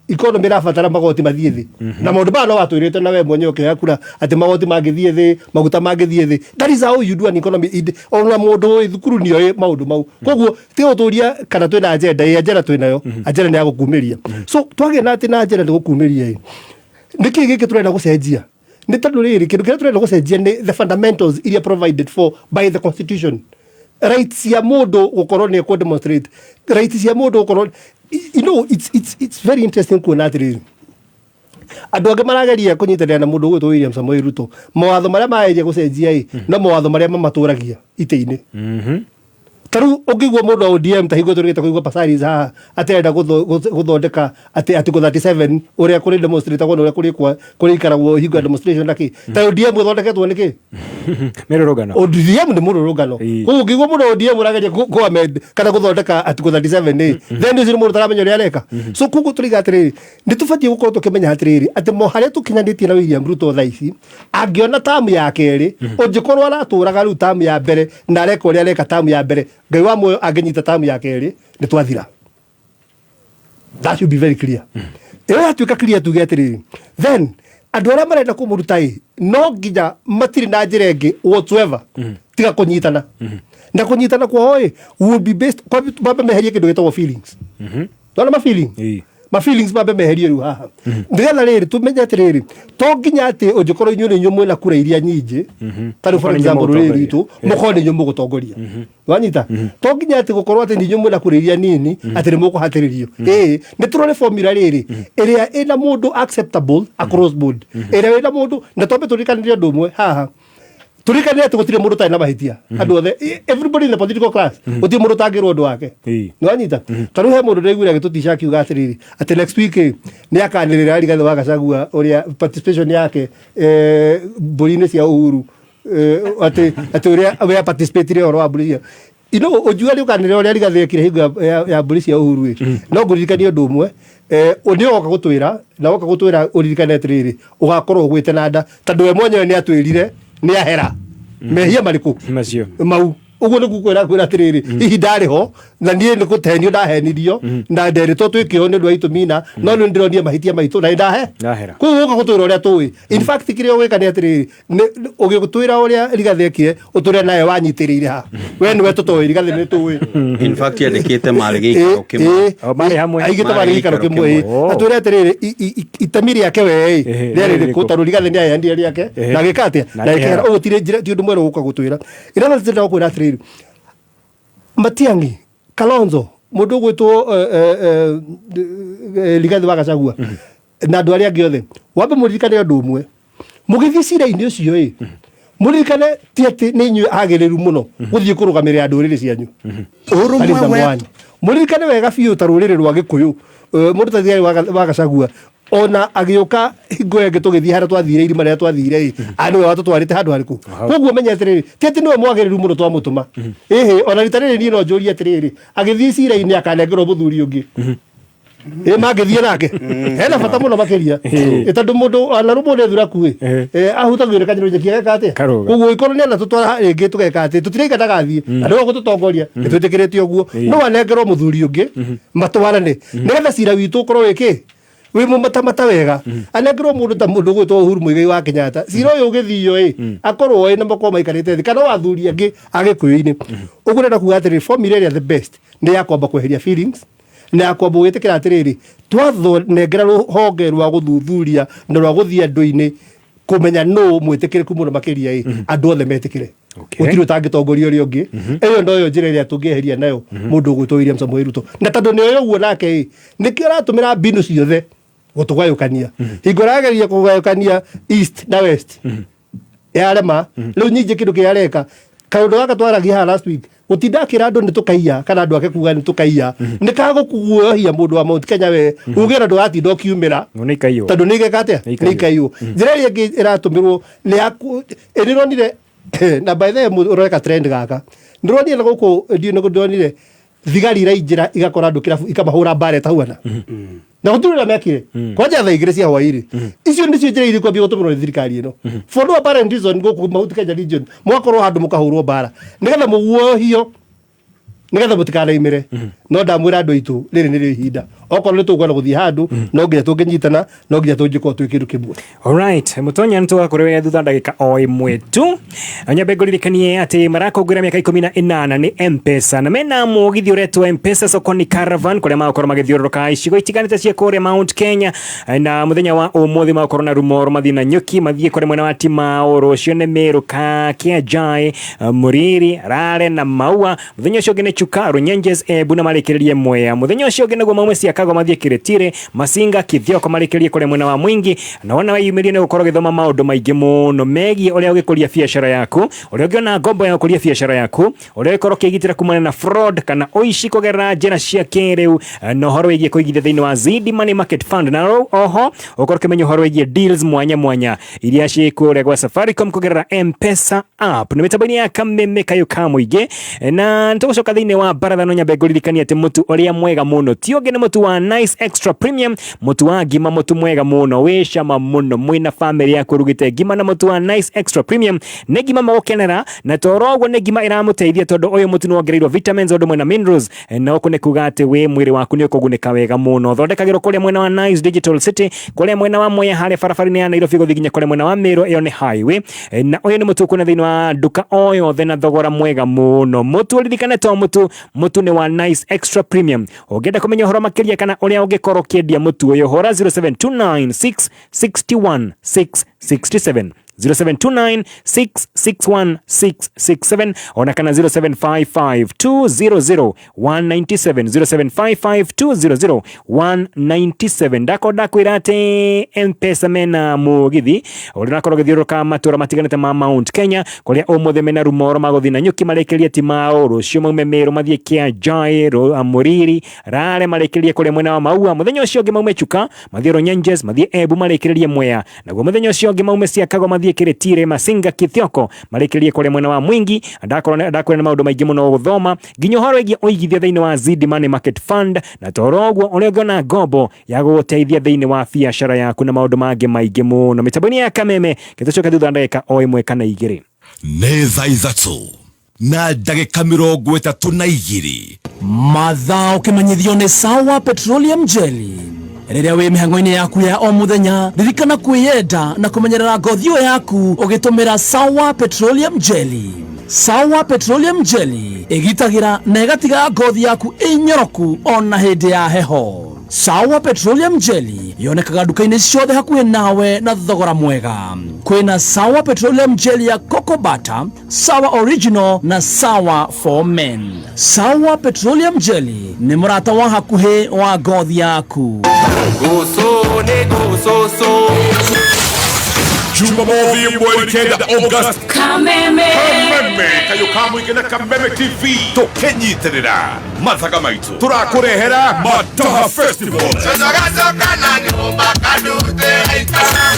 S1: economy irabatara magoti mathie thi na mundu ba no watwirite na we mwenyewe ukihakura ati magoti mangithie thi maguta mangithie thi that is how you do an economy ona mundu thukuru ni oe maundu mau koguo ti uturia kana twina agenda twinayo agenda ni ya gukumiria so twage na ati na agenda ni gukumiria niki giki turenda gucenjia ni tondu riri kindu kiria turenda gucenjia ni the fundamentals iria provided for by the constitution rights ya mundu gukorwo ni ku demonstrate rights ya mundu gukorwo you know it's very interesting kuona atiri andu ange marageria kunyitanira na mundu gwitwo William Samoei Ruto mawatho maria maeje gucenjia no mawatho maria mamaturagia ite-ini taru ungigwo mundu wa ODM tahingo turigite kuigwa pasaris ha atenda guthondeka ati ku 37 uria kuri demonstrate kwa uria kuri ikaragwo hingo demonstration naki ta ODM guthondeketwo niki
S6: mirurugano
S1: ODM ni mururugano ko ungigwo mundu wa ODM urageria ku amend kana guthondeka ati ku 37 then is mundu taramenya ria reka so kugu turiga atiri ni tufatie gukorwo tukimenya atiri ati mohare tukinyanitie na William Ruto thaici angiona tamu ya keri ungikorwo araturaga riu tamu ya mbere na reka uria reka tamu ya mbere ngai wa moyo angenyita tamu ya keri ni twathira that should be very clear atuika clear tuge atiri then andu aria marenda kumurutai no nginya matiri na njira ingi whatsoever tiga kunyitana na kunyitana kwa hoi will be based kwa baba meherie kindu gitagwo feelings twana ma feeling ma feelings babe meherie ru haha ndigetha riri tumenye atiriri to nginya ati ungikorwo inyu ni nyumwe na kura iria nyingi taru for example riri tu mukone nyumwe gutongoria wanyita to nginya ati gukorwo ati ni nyumwe na kura iria nini ati ni mukuhatiririo ni turone formula riri iria ina mundu acceptable across board iria ina mundu na tobe turikaniria ndu mwe haha turikane tugutire mundu tai na mahitia andu othe everybody in the political class uti mundu tangirwo ndu wake no anyita taru he mundu ndeiguira gitutisha kiuga atiriri ati next week ni akanirira Rigathi wa Gachagua uria participation yake burine cia Uhuru ati uria participate ro wa buria ino ojua ri ukanirira uria Rigathi ekire hingo ya buri cia Uhuru no nguririkania undu umwe oni oka gutwira na oka gutwira uririkane atiriri ugakorwo gwite nanda tondu we mwenyewe ni atwirire ni ahera mehia mariku
S6: macio
S1: mau uguo ni gukwira kwira atiriri hihi ndari ho na nie ni gutenio ndahenirio na nderitwo twikio ni ndu aitu mina no ni ndironia mahitia maitu na ndahera kuo uka gutwira uria tui in fact kirio weka ni atiriri ugigutwira uria Rigathi ekire utwira naye wanyitirire ha we ni we tutoe Rigathi ni tui
S3: in fact yandikite mari gikaro kimwe
S6: mari hamwe
S1: aigite mari gikaro kimwe atwira atiriri itamiri yake we riri kutaru Rigathi ni ayandi yake na gikate na ikera utire ti undu mwero uka gutwira ira na zira kwira atiriri Matiangi Kalonzo mundu gwitwo Rigathi wa Gachagua na andu aria giothe wambe muririkane undu umwe mugithii cira-ini ucio muririkane ti ati ni inyu agiriru muno guthii kurugamirira nduriri cianyu muririkane wega biu ta ruriri rwa Gikuyu mundu ta Rigathi wa Gachagua ona agiuka hingo yake tugithii haria twathire irima riria twathire anu watu twarite handu hariku koguo menya atiriri ti ati niwe mwagiriru muno twamutuma ona ritariri ni no njuria atiriri agithii cira-ini akanengerwo muthuri ungi magithie nake hena bata muno makiria tondu mundu ana rumune thuraku ahutagire kanyiro kiega atia koguo ikoro ni ana tutwara ringi tugeka ati tutire ndagathie andu gututongoria nitwitikirite uguo no anengerwo muthuri ungi matwarane nigetha cira witu ukorwo wiki wi mumata wega anengerwo mundu ta mundu gwitwo Uhuru Muigai wa Kenyatta cira uyu ugithio akorwo na mako maikarite thi kana wathuri angi Agikuyu-ini uguo nenda kuga atiri formula area the best ni yakwamba kweheria feelings na akwamba gwitikira atiriri twatho nengera ruhonge rwa guthuthuria na rwa guthia andu-ini kumenya no mwitikiriku muno makiria andu othe metikire utiri utangitongoria uria ungi iyo ndoyo njira iria tungieheria nayo mundu gwitwo William Samoei Ruto na tondu ni uyo guo nake niki aratumira mbinu ciothe gutugayukania hingo rageria kugayukania east na west yarema riu nyingi kindu kiareka kaundu gaka twaragia ha last week utindakira andu ni tukaiya kana andu ake kuga ni tukaiya ni kagukuohia mundu wa Mount Kenya we ugira ndu atinda kiumira tondu ni geka atia ni kaiyo njira ringi iratumirwo ni irironire na by the way ureka trend gaka ndironire na guku ndionire thigari irainjira igakora andu kirabu ikamahura bare tahuana na guturira mekire kwanja tha igire cia hwairi icio nicio njira iri kwambia gutumirwo ni thirikari ino for no apparent reason guku Mount Kenya region mwakorwo handu mukahurwo bara nigetha muguohio nigetha mutikanaimire no ndamwira andu aitu riri ni ihinda okorwo ni tugwana guthii handu no nginya tunginyitana no nginya tungikorwo twi kindu kimwe.
S6: Alright, mutonya nitwakorwo thutha ndagika o imwe tu anyambe nguririkanie ati marakongwira miaka 18 ni M-Pesa na mena mugithi uretwo M-Pesa sokoni caravan kuria makorwo magithiururuka icigo itiganite cia kuria Mount Kenya na muthenya wa umuthi makorwo na rumoro mathina nyuki mathie kuria mwena wa Timauru cione Meru Kianjai Muriri Rare na Maua muthenya ucio ngene Chuka Runyenjes buna marekererie Mwea muthenya ucio ngene gwa mamwe cia Kago mathie Kiretire Masinga Kithioko marekererie kuria mwena wa Mwingi na wana wa yumirie ne gukorwo githoma maundu maingi muno megie uria ugikuria biashara yaku uria ungiona ngombo ya gukuria biashara yaku uria ukorwo kigitira kumana na fraud kana oici kugera njira cia kiriu no horo wigie kuigithia thiini wa Zidi Money Market Fund na oho ukorwo kimenyo horo wigie deals mwanya iria ciikuria gwa Safaricom kugerera M-Pesa app ni mitabani ya Kameme Kayuka Muingi na ntugucoka thiini wa Barathano nyambe nguririkania ati mutu uria mwega muno ti ungi ni mutu wa Nice Extra Premium mutu wa ngima mutu mwega muno wi cama muno mwina family yaku rugite ngima na mutu wa Nice Extra Premium ne ngima magukenera na torogwo ne ngima iramuteithia tondu uyu mutu nongereirwo vitamins odo mwena minerals na okune kuga ati wi mwiri waku ni ukuguneka wega muno thondekagirwo kuria mwena wa Nice Digital City kuria mwena wa Mwea hare barabara-ini ya Nairobi guthiginya kuria mwena wa Meru iyo ni highway na uyu ni mutu kuna thiini wa duka oyo thena thogora mwega muno mutu ririkane to mutu ni wa Nice Extra Premium ungenda kumenya horo makiria kana uria ungikorwo kiendia mutu uyu hora 0729661667 0729 661 667 ona kana 0755 200 197 0755 200 197 ndako ndakwira ati M-Pesa mena mugithi urina korwo githiuruka matura matiganite ma Mount Kenya kuria umuthe mena rumoro maguthina nyuki marekeria ti mao rucio maume meru mathie kia Jai Amuriri rare marekeria kuria mwena wa Maua muthenya ucio ngi maume Chuka mathie Ronyenjes mathie Embu marekeria Mwea naguo muthenya ucio ngi maume Siakago mathie Kiretire Masinga Kithioko marekeria kuria mwena wa Mwingi ndakorwo na maundu maingi muno guthoma nginya horo igi oigithia thiini wa Zidi Money Market Fund na torogwo uregona gombo ya guteithia thiini wa biashara yaku na maundu mangi maingi muno mitaboni ya Kameme gitucoka thutha ndagika o imwe kana igiri
S9: neza izatso na ndagika 32
S18: mathaa ukimanyithio ni Sawa Petroleum Jelly. Riria wi mihango-ini yaku ya o muthenya ririkana kwiyenda na kumenyerera ngothi yaku ugitumira Sawa Petroleum Jelly. Sawa Petroleum Jelly igitagira na igatiga ngothi yaku inyoroku ona hindi ya heho. Sawa Petroleum Jelly yonekaga duka-ini ciothe hakuhi nawe na thogora mwega. Kwina Sawa Petroleum Jelly ya Cocoa Butter, Sawa Original na Sawa for Men. Sawa Petroleum Jelly ni murata wa hakuhi wa ngothi yaku.
S9: Guso ne gusoso Jumamosi mwezi kenda August
S8: Kameme
S9: kayo kamwige na Kameme TV tukenyitirira mathaga maitu turakurehera Mataha Festival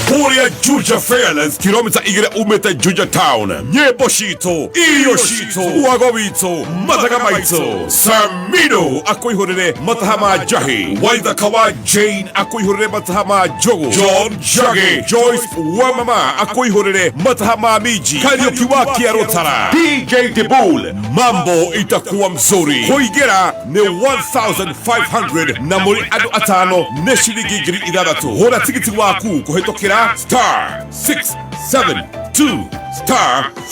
S9: kuria Juja Fairlands kilomita 2 umete Juja Town nyembo shito iyo shito uago wito mathaga maitu Samino akuihurire Mataha Majahi Waitha Kawa Jane akuihurire Mataha Majogo John Jage Joyce Wamama akuihurire Mataha Mamiji Kariuki wa Kiarotara DJ Debul mambo itakuwa mzuri kuigera ni 1500 na muri adu atano ne shilingi 6,000 hora tikiti waku kuhetokera *672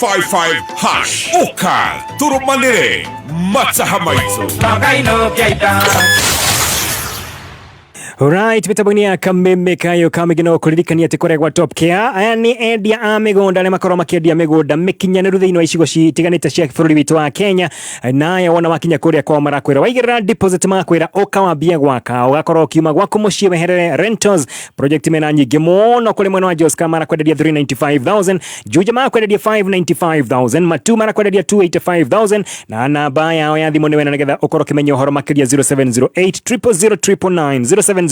S9: *55# oka turumanire Mataha maitu
S18: Magaino Gaita.
S6: Alright, mitaboni ya Kameme kayo kamigino kuririkania ati kuregwa Top Care aya ni endia a migunda ne makoro makiendia migunda mikinyaniru thiini wa icigo citiganite cia bururi witu wa Kenya naye wona wakinya kuria kwa marakwira waigirira deposit makwira ukawambia gwaka ugakorwo kiuma gwaku mucii weherere rentals project mena nyingi muno kuri mwena wa Joska marakwenderia 395,000 Juja marakwenderia 595,000 Matu marakwenderia 285,000 na namba yao ya thimu ni wena nigetha ukorwo kimenyo horo makiria 0708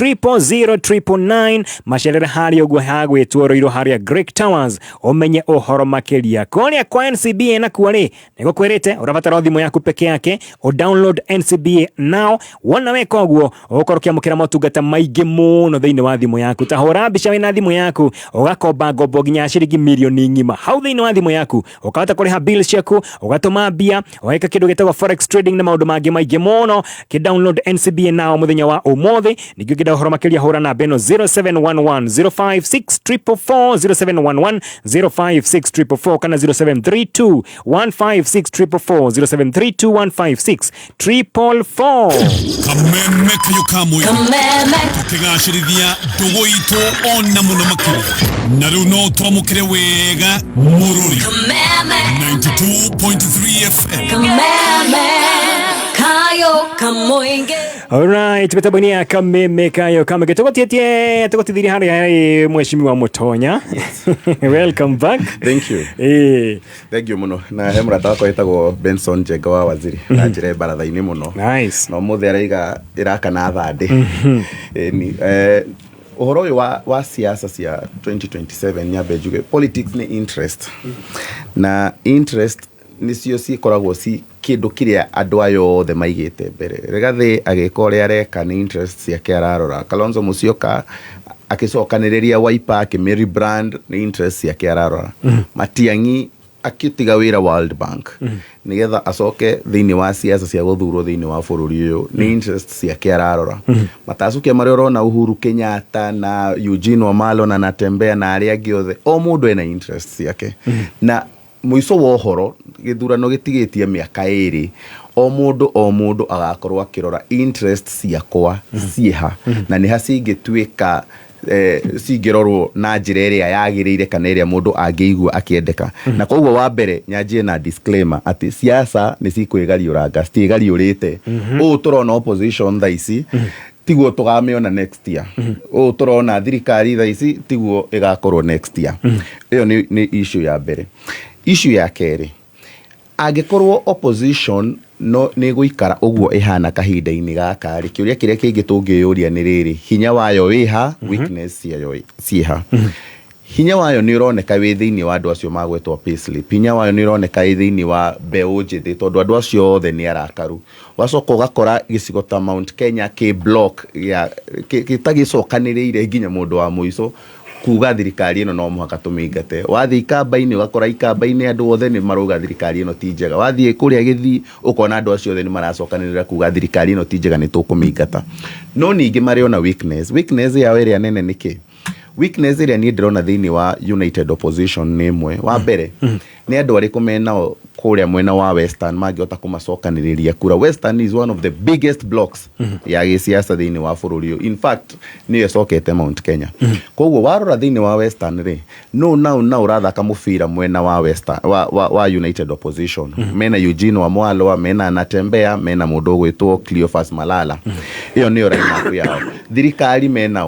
S6: 00009 masherere hari ogwo hagwitwo roiro haria Greek Towers umenye uhoro makiria koria kwa NCBA na kuari nego kwirite urabatara thimu yaku peke yake o download NCBA now wona weka ogwo ukorokia mukira motungata maingi muno thiini wa thimu yaku tahora bica wina thimu yaku ugakomba ngombo nginya ciringi milioni ngima hau thiini wa thimu yaku ukahota kuriha bills ciaku ugatuma mbia weka kindu gitagwo forex trading na maundu mangi maingi muno ki download NCBA now muthenya wa mothe nigio gida horo makiria hura na beno 0711056444 0711056444 kana 0732156444 0732156444
S9: Kameme kayo kamwe tukigashirithia ndugu itu ona muno makiria na riu no twamukire wega mururi 92.3 FM
S8: Kameme kayo kamoinge.
S6: Alright, mitaboni ya Kameme kayo kamege tugotithiri hari mheshimiwa Mutonya. Welcome back.
S4: Thank you. Thank you muno. Na he murata wako etagwo Benson Njenga wa Waziri na njire baratha-ini muno.
S6: Nice.
S4: No muthe araiga iraka na thande. Uhoro uyu wa siasa cia 2027 nyambe njuge politics ni interest. Na interest nicio cikoragwo ci kindu kiria andu ayo othe maigite mbere Rigathi agika uria areka ni interest ciake ararora Kalonzo Musyoka akicokaniriria Wiper akimeri brand ni interest ciake ararora Matiang'i akitiga wira World Bank nigetha acoke thiini wa siasa cia guthurwo thiini wa bururi uyu ni interest ciake ararora Matacukia mari urona Uhuru Kenyatta na Eugene Wamalwa na Natembeya na aria angi othe o mundu ena interest ciake na muico wa uhoro githurano gitigitie miaka 2 o mundu agakorwo akirora interest ciakwa cieha na ni hacingituika cingirorwo na njira iria yagiriire kana iria mundu angiigua akiendeka. Na koguo wa mbere nyanjie na disclaimer ati siasa ni cikwigariuranga citigariurite. Turona opposition thaici tiguo tugameona next year. Turona thirikari thaici tiguo igakorwo next year. Iyo ni issue ya mbere. Issue ya keri, angikorwo opposition no ni guikara uguo ihana kahinda-ini gaka ri kiuria kiria kingi tungiyuria ni riri hinya wayo wiha, weakness yayo ciha. Hinya wayo ni uroneka wi thiini wa andu acio magwetwo payslip. Hinya wayo ni uroneka wi thiini wa mbeu njithi tondu andu acio othe ni arakaru. Wacoka ugakora gicigo ta Mount Kenya ki block ya gitagicokaniriire nginya mundu wa muico kuga thirikari ino no muhaka tumingate. Wathi ikamba-ini ugakora ikamba-ini andu othe ni maruga thirikari ino ti njega. Wathi kuria Githii ukona andu acio othe ni maracokanirira kuga thirikari ino ti njega ni tukumingata. No ningi mari ona weakness ya iria nene niki weakness iria ni ndirona thiini wa United Opposition ni imwe. Wa mbere ni andu ariku mena kuria mwena wa Western magiota kumacokaniriria kura. Western is one of the biggest blocks ya gisiasa thiini wa bururi. In fact ni yecokete Mount Kenya. Koguo warora thiini wa Western ri no urathaka mubira mwena wa Western wa United Opposition. Mena Eugene Wamalwa, mena Natembea, mena mundu gwitwo Cleophas Malala. Iyo ni line yao. Thirikari mena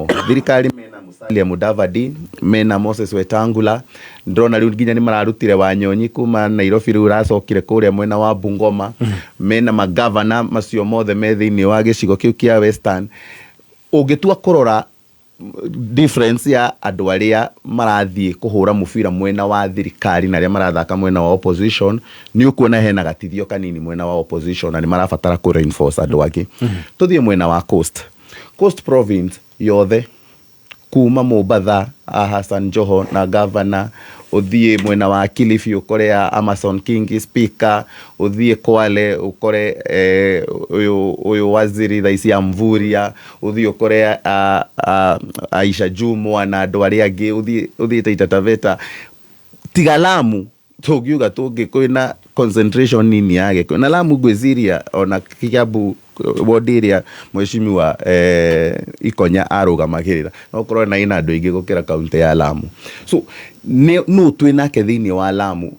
S4: Musalia Mudavadi, mena Moses Wetangula. Ndrona riu nginya ni mararutire Wanyonyi kuma Nairobi riu racokire kuria mwena wa Bungoma. Mena magavana macio mothe me thiini wa gicigo kiu kia Western. Ungitua kurora difference ya andu aria marathie kuhura mubira mwena wa thirikari na aria marathaka mwena wa opposition, ni ukuona hena gatithio kanini mwena wa opposition na ni marabatara ku reinforce andu angi. Tuthie mwena wa Coast Province yothe kuma Mombasa, Hassan Joho na governor, uthie mwena wa Kilifi ukore Amason King speaker, uthie Kwale ukore uyu waziri thaisi ya Mvuria, uthie ukore Aisha Jumwa na andu aria angi, uthie Taita Taveta. Tiga Lamu tugiuga kwina concentration nini yake. Na Lamu gwiciria ona Kiambu wodiria mweshimiwa Ikonya arugamagirira no korwo na ina andu ingi gukira kaunti ya Lamu. So no twina ke thiini wa Lamu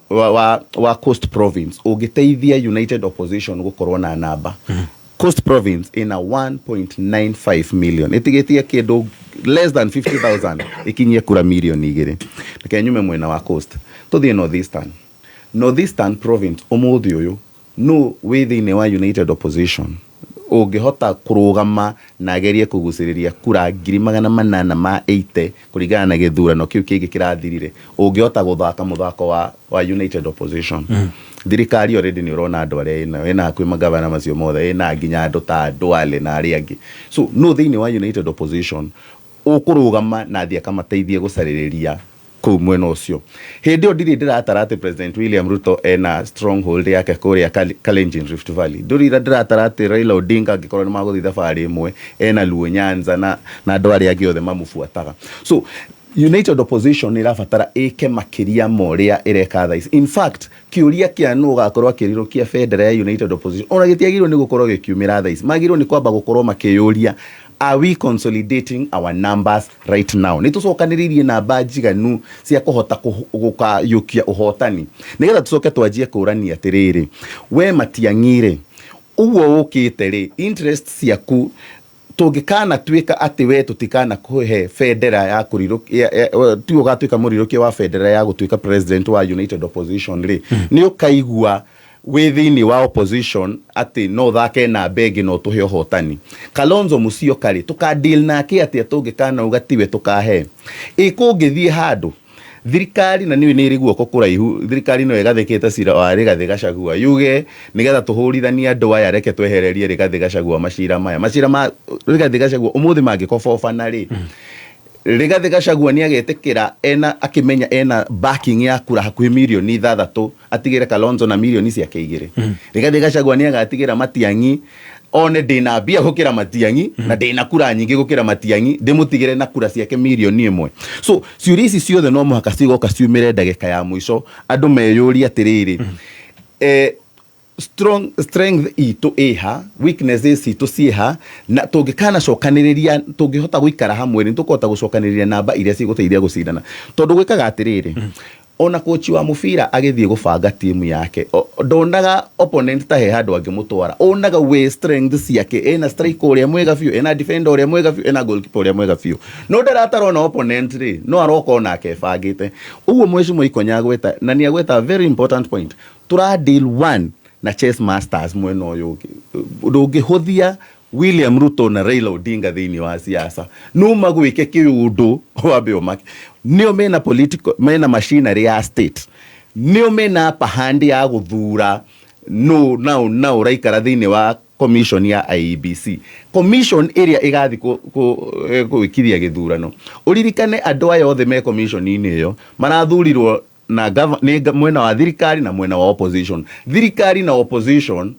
S4: wa Coast Province ugiteithia United Opposition gukorwo na namba. Coast Province ina 1.95 million. Itigetie kindu less than 50,000 ikinyie kura milioni 2. Kenyume mwena wa Coast tuthie Northeastern Province umuthi uyu no within wa United Opposition ungihota kurugama na gerie kugusiriria kura 880 kuringana na githurano kiu kingi kirathirire. Ungihota guthaka muthako wa United Opposition. Thirikari already ni urona andu aria ina kwi magavana macio mothe ina nginya andu ta Duale na aria angi. So no thiini wa United Opposition ukurugama na thia kamateithie gusaririria ku mwena ucio. Hindi ndiri ndiratarate President William Ruto ena stronghold yake kuria Kalenjin Rift Valley. Nduri ndiratarate Raila Odinga gikorwo maguthi thabari imwe ena Luo Nyanza na andu aria angi othe mamufuataga. So United Opposition irabatara eke makiria moria ireka thaici. In fact kiuria kia no gakorwo akiriro kia Federal United Opposition ona gitiagirwo ni gukorwo gikiumira thaici. Magirwo ni kwamba gukorwo makiyuria, are we consolidating our numbers right now? Nitucokaniririe namba njiganu cia kuhota gukayukia uhotani nigetha tucoke twanjie kurania atiriri we Matiang'i uguo ukite ri interest ciaku tungikana twika ati we tutikana kuhe Federal ya kurirukia tu ugatwika murirukia wa Federal ya gutwika president wa United Opposition ri ni ukaigua within wa opposition ati no thake na begi no tuhe uhotani. Kalonzo Musyoka ri tukadeal nake ati tungikana ugatiwe tukahe ikungithie handu thirikari na niwe niri guoko kuraihu thirikari no igathekete cira wa Rigathi Gachagua yuge nigetha tuhurithania andu aya reke twehererie Rigathi Gachagua macira ma Rigathi Gachagua umuthi mangikobofana ri Rigathi Gachagua ni agetekira akimenya ena backing ya kura hakuhi milioni 6 atigire Kalonzo na milioni ciake 2. Rigathi Gachagua ni agatigira Matiang'i one dina bia gukira Matiang'i na dina kura nyingi gukira Matiang'i ndimutigire na kura ciake milioni 1. So ciurisi ciothe no muhaka cigoka ciumire ndagika ya mwisho andu meyuri atiriri strength itu iha, weaknesses itu ciha, na tungikana cokaniriria tungihota guikara hamwe ni tukota gucokaniriria namba iria ciguteithia gucindana tondu gwikaga atiriri ona kochi wa mufira agithie gubanga timu yake ndonaga opponent ta he handu angimutwara onaga we strength ciake ena striker uria mwega fiu ena defender uria mwega fiu ena goalkeeper uria mwega fiu no ndaratarona opponent ri no aroko nake bangite uguo mwecimu ikonya gweta na ni agweta very important point tura deal one na chess masters mwena uyu ndungihuthia William Ruto na Raila Odinga thini wa siasa no magwike kiundu wambe omake nio mena political mena machinery ya state nio mena pahandi ya guthura no now raikara thini wa commission ya IEBC commission area igathi gwikithia githurano uririkane andu aya othe me commission ini yo marathurirwo na mwena wa thirikari na mwena wa opposition thirikari na opposition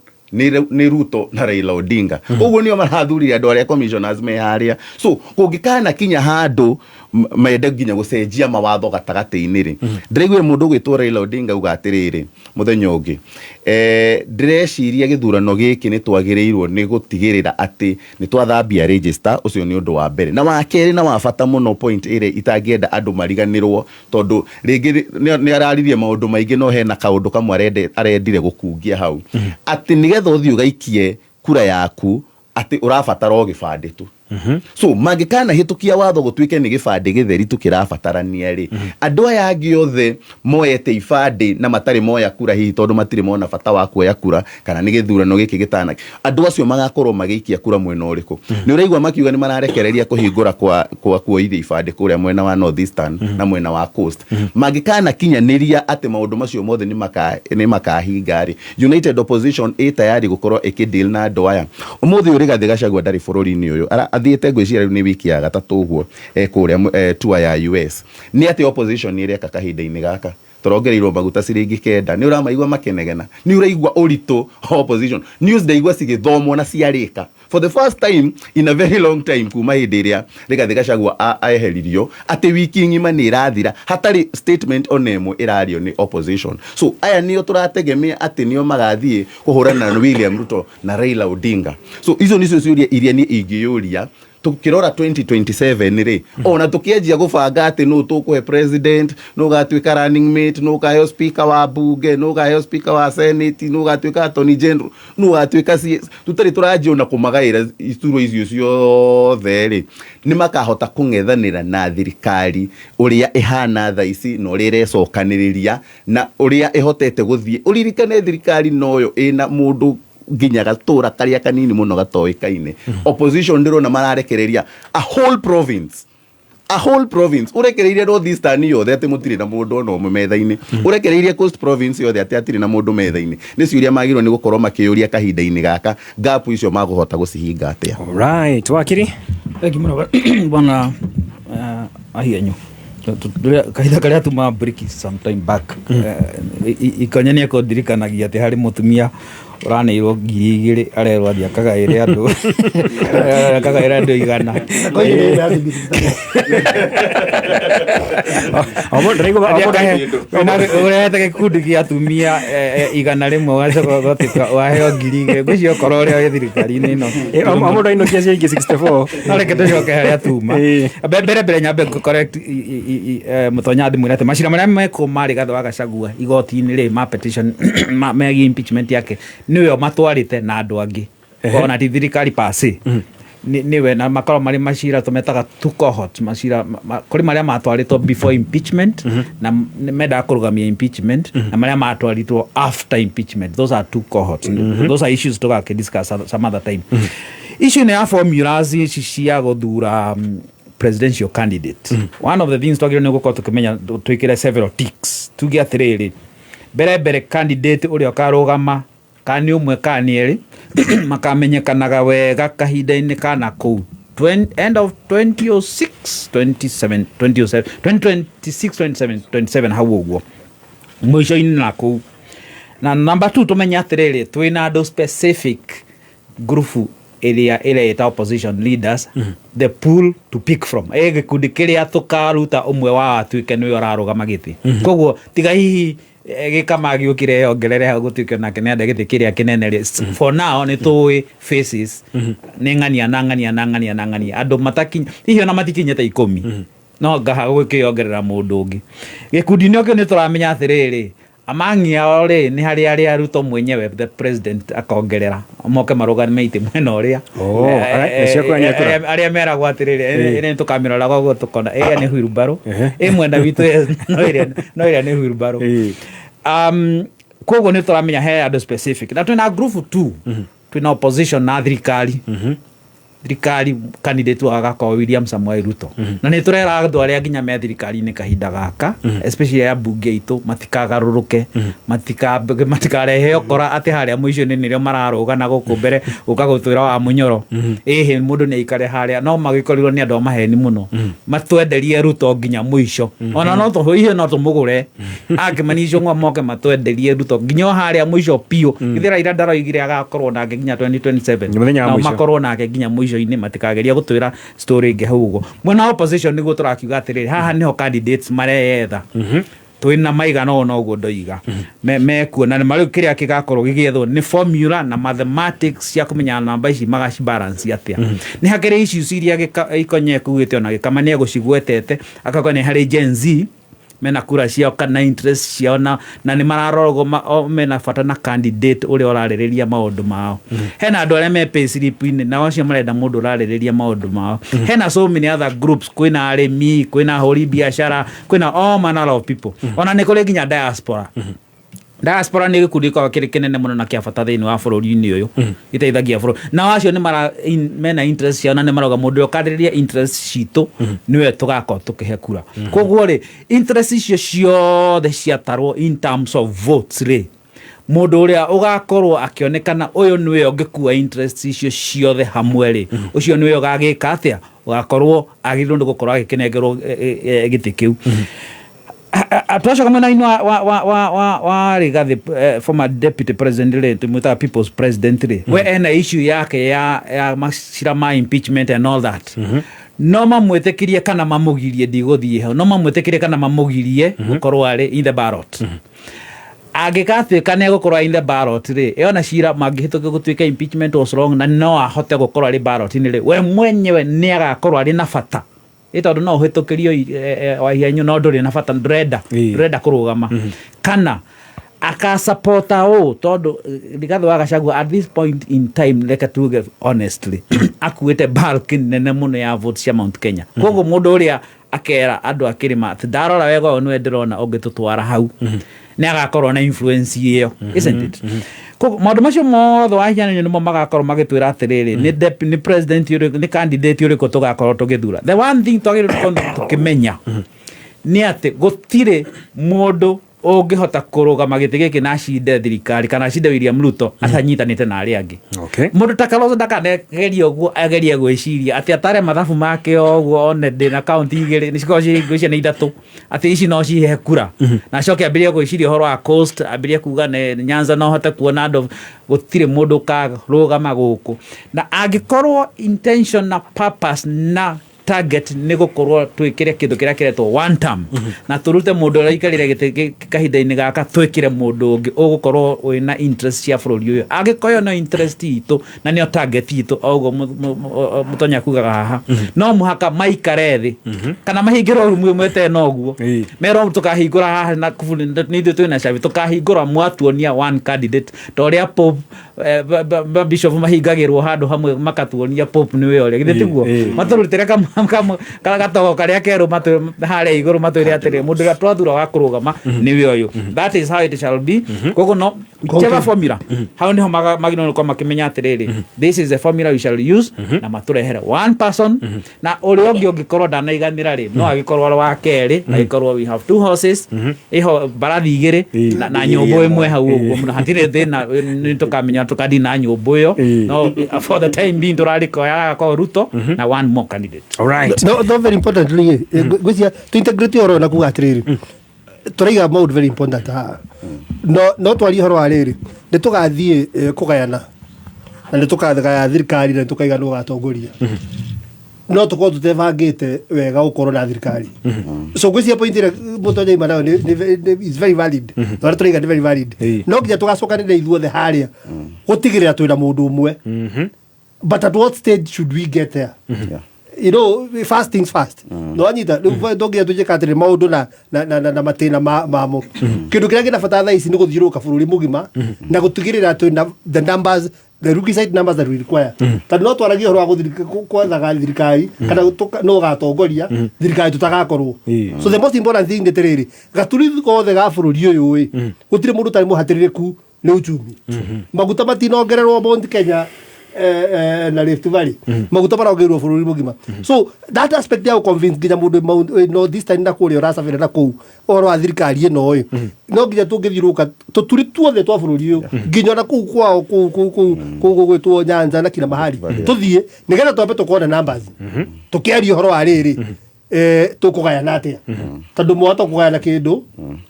S4: ni Ruto na Raila Odinga uguo nio marathurire andu aria commissioners me haria so kungikana kinya handu mende nginya gucenjia mawatho gatagati-ini ri ndiregwire mundu gwitwo Raila Odinga uga atiriri muthenya ungi ndireciria githurano giki ni twagirirwo ni gutigirira ati ni twathambia register ucio ni undu wa mbere na wa keri na wa bata muno point ire itangienda andu mariganirwo tondu ringi ni araririe maundu maingi no hena kaundu kamwe arendire gukungia hau ati nigetha uthii ugaikie kura yaku ati urabatara o gibande tu so magikana hitukia watho gutwike ni gibande githeri tukirabatarania ri andu aya angi othe moete ibande na matari moya kura hihi tondu matire mona bata wa kuoya kura kana ni githurano giki gitana andu acio magakorwo magikia kura mwena uriku ni uraigwa makiuga ni mararekereria kuhingura kwa kuoithia ibande kuria mwena wa North Eastern na mwena wa Coast magikana kinyaniria ati maundu macio mothe ni makahinga ri United Opposition tayari gukorwo ikideal na andu aya umuthi uri Gathegachagua ndari bururi-ini uyu athiete gwicira ni wiki ya gatatu uguo kuria tour ya US ni ati opposition ire kakahinda-ini gaka turongereirwo maguta ciringi kenda ni uramaigwa makenegena ni uraigwa urito opposition news ndaigwa cigithomwo na ciarika for the first time in a very long time kuma hindi iria Gathegachagua aheririo ati wiki ngima ni irathira hatari statement onemo irario ni opposition so aya nio turategemea ati nio magathie kuhurana na William Ruto na Raila Odinga so izo nicio ciuria iria ni ingiyuria tukirora 2027 ri ona tukienjia gubanga ati no tukuhe president no gatwika running mate no gahe speaker wa bunge no gahe speaker wa senate no gatwika attorney general no gatwika tutari turajia na kumagaira isturo icio ciothe ri ni makahota kungethanira na thirikari uria ihana thaici no rire cokaniriria na uria ihotete guthie uririkane thirikari noyo ina mundu ginya gatura karia kanini muno gatoikaine opposition ndirona mararekereria a whole province urekereirie North Eastern yothe ati mutiri na mundu no metha-ini urekereirie Coast province yothe ati atiri na mundu metha-ini ni ciuria magirwo ni gukorwo makiyuria kahinda-ini gaka gap icio maguhota gucihinga atia.
S6: Alright, wakiri
S2: thank you muno bwana ahianyu kaitha karia tuma break sometime back ikonyania ko dirikanagia ati hari mutumia uranirwo 2,000 arerwo athia kagaire andu kagaire andu 100
S6: omo ndrego
S2: urete gikundi gia atumia 100 gacoka gotika waheo 2,000 gwicio korwo uri thirikari-ini ino
S6: omo ndaino kia ciringi 64
S2: areke tucoke haria tuma mbere nyambe correct mutonya ndimwire ati macira maria meko mari Gathe wa Gachagua igoti-ini ri ma petition megi impeachment yake niwe matwarite na andu angi ona ti thirikari pasi niwe na makoro mari macira tumetaga two cohorts macira kuri maria matwaritwo before impeachment na meda kurugamia impeachment na maria matwaritwo after impeachment. Those are two cohorts. Those are issues to discuss some other time. Issue ne formulas cia guthura presidential candidate. One of the things twagire ni gukorwo tukimenya twikire several ticks tugi atiriri mbere candidate uria karugama kani umwe kani eri makamenyekanaga wega kahinda-ini kana ku end of 2006 27 2027 2026 27 hau uguo mwisho-ini na ku na number 2 tumenya atiriri twina andu specific group area ita opposition leaders the pool to pick from gikundi kiria tukaruta umwe wa atuike niwe ararugama giti koguo tiga hihi gikamagi ukire ongerere ha gutuike nake ne anda gite kiria kinene for now ni tuwi faces ni ngania andu matakinya hiyo na matikinyete 10 no ngaha gwikiongerera mundu ungi gikundi ni okio ni turamenya atiriri amangia ore ni hari aruto mwenyewe the president akongerera moke marugamite mwena uria aria mera gwatiriri ni tukamirora gwa tukona ni Wilbaro mwenda witu no iria ni Wilbaro kogo ni turamenya he ado specific na twina group 2 twina opposition na thirikari candidate wa William Samoei Ruto na ni turera andu aria nginya me thirikari ni kahinda gaka especially ya bunge itu matikagaruruke matikarehe okora ati haria muicio ni nirio mararugana guku mbere ukagutwira wa munyoro ehe mundu ni ikare haria no magikorirwo ni andu maheni muno matwenderie Ruto nginya muicio ona no to hiyo no tumugure akimanisho ngwa moke matwenderie Ruto nginya haria muicio pio ithira ira ndaroigire agakorwo nake nginya 2027 no makorwo nake nginya muicio ini matikageria gutwira story inge haugo mwena opposition niguo turakiuga atiriri haha niho candidates mareyetha twina maiga no uguo ndoiga me kuona ni mariu kiria kigakorwo gigethwo ni formula na mathematics cia kumenya namba ici magaci balance atia ni hakire issues iria ikonye kuwite ona gikamania gucigwetete akakwa ni hari Gen Z mena kura ciao kana interest ciao na ni mararorgo mena bata na candidate uri oraririria maundu mao hena andu aria me pay slip ni na wacio marenda mundu oraririria maundu mao hena so many other groups kwina arimi kwina hori biashara kwina all manner of people ona ni kuri nginya diaspora ni gikundi kwa kiri kinene muno na kia bata thiini wa bururi-ini uyu iteithagia bururi na wacio ni mena interest ciao na ni maroga mundu okariria interest citu niwe tugako tukihe kura koguo ri interest icio ciothe ciatarwo in terms of votes ri mundu uria ugakorwo akionekana uyu niwe ungikua interest icio ciothe hamwe ri ucio niwe ugagika atia ugakorwo agirwo ndi gukorwo agikenengerwo giti kiu atosha kama naino wa Rigathi former deputy president le tumuita people's president le we ena issue yake ya mashira ma impeachment and all that no mamwetekirie kana mamugirie ndiguthie ho no mamwetekirie kana mamugirie gukorwo ari in the ballot agikatwika ne gukorwo in the ballot ri yona shira magihituke gutwika impeachment was wrong na no ahote gukorwo ari ballot ni ri we mwenyewe ni agakorwo ari na bata ito no hitukirio wa hianyu no nduri na bata ndrenda kurugama kana aka supporta todo Rigathi wa Gachagua at this point in time leka tuge honestly akuite bulk nene muno ya votes cia Mount Kenya kogo mundu uria akera andu akirima ndarora wega onu ndirona ungitutwara hau ni agakorwo na influence iyo isn't it kogo maundu macio mothe wa hianyu nimo magakorwo magitwira atiriri ni president ni candidate uri ko tugakorwo tugithura the one thing tukimenya ni ati gutire mundu ungihota kurugama giti giki na cinde thirikari kana cinde William Ruto atanyitanite na ari angi mundu ta Kalonzo ndakanegeria uguo ageria gwiciria ati atare mathabu make oguo one ndina county igiri nicikoci gwiciria ni ithatu ati ici no cihe kura na coke ambiria gwiciria horo wa coast ambiria kuga ne Nyanza no hote kuona ndo gutire mundu ka rugama guku na agikorwo intention na purpose na target ni gukorwo twikire kindu kiria kiretwo one term na turute mundu uraikarire gite kahinda-ini gaka twikire mundu ungi ugukorwo wina interest cia bururi uyu agikoyo no interest itu na nio target itu ogo mutonya kugaga haha no muhaka maikare thi kana mahingiro rumwe mwete noguo mero tukahingura haha na kufuli ni ithu twina shavi tukahingura mwatuonia one candidate toria Pope Bishop mahingagirwo handu hamwe makatuonia Pope niwe oria githe tiguo maturutire kama gatogo karia keru matu hare iguru matwire atire mundu ria twathura wa kurugama niwe uyu that is how it shall be kogo no whichever formula how niho magino ko makimenya atiriri this is the formula we shall use na maturehere one person na uri ongi ongikorwo ndanaiganira ri no agikorwo wa keri agikorwo we have two horses iho barathi igiri na nyumbu imwe hau uguo mundu hatire thina nitukamenya tukadi na nyumbu yo no for the time being turariko ya ko Ruto na one more candidate.
S1: All right. No very important gwisia to integrate oro na kuga atiriri turaiga mode very important no twari horo ariri ni tugathie kugayana na ni tukathiga thirikari na tukaiga no gatongoria no tuko tutevangite wega ukorwo na thirikari so gwĩcia point ĩrĩa mũtonye imana is very valid no tũraiga very valid no nginya tũgacokanĩrĩra ithuothe harĩa gũtigĩrĩra twĩna mũndũ ũmwe but at what stage should we get there you know first things first no anyita ndogia tujekatire maundu na matena mamo kindu kiria gina bata thaa ici ni guthiuruka bururi mugima na gutigirira twina the numbers the rookie side numbers that we require tando no twaragia horo wa kwathaga thirikari kana no gatongoria thirikari tutagakorwo so the most important thing ndetereri gaturi gothe ga bururi uyu gutire mundu tari muhatiririku ni uchumi maguta matinongererwo Mount Kenya na Rift Valley maguta marongerwo bururi mugima so that aspect ya convince ginya mundu no this time na kuri orasa vile na ku oro a thirikari ino uyu no ginya tungithiruka tuturi tuothe twa bururi uyu ginya na ku kwao ku gwitwo Nyanza na kila mahali tuthie nigetha twambe tukona numbers tukiaria horo wa riri tukugayana atia tondu mwata kugayana kindu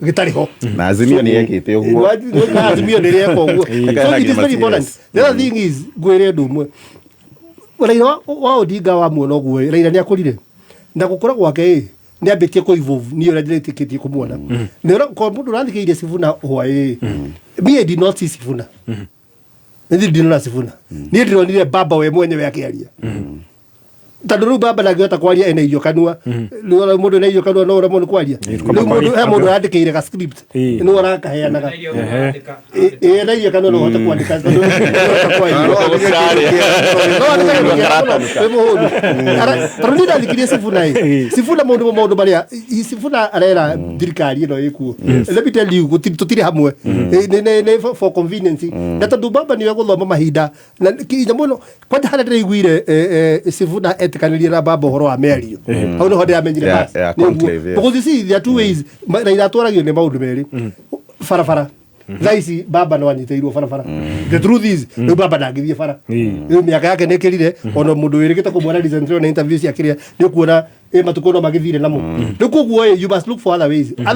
S1: gitari ho
S4: na azimio ni yekite uguo
S1: na azimio ni reko uguo so it is very important the other thing is gwire ndumwe Raila wa Odinga wa muono guo Raila ni akurire na gukura gwake ni ambitie ku evolve ni ora nditikitie kumuona ni ora ko mundu randikiire Sifuna hwae me did not see Sifuna ndi dinona Sifuna ni ndironire baba we mwenyewe akiaria tanduru baba na giota kwaria ene iyo kanua ni mundu na iyo kanua no mundu kwaria ni mundu andikire ka script ni ora kaheanaga na iyo kanua no hota kuandika tanduru ndikire Sifuna mundu baria Sifuna arera thirikari no ikuo let me tell you tutire hamwe ne for convenience na tanduru baba ni guthoma mahinda na kinya muno kwenda hana ndiguire Sifuna kaniria na baba horo wa merio au no hode amenyire basi because you see there are two ways Raila twaragio ne maundu meri farafara Zaisi baba no anyiteirwo farafara the truth is no baba ndangithie fara ni miaka yake nekirire ono mundu wirikite kumwona recently na interviews yakiria ni kuona matukono magithire namo ni kuguo you must look for other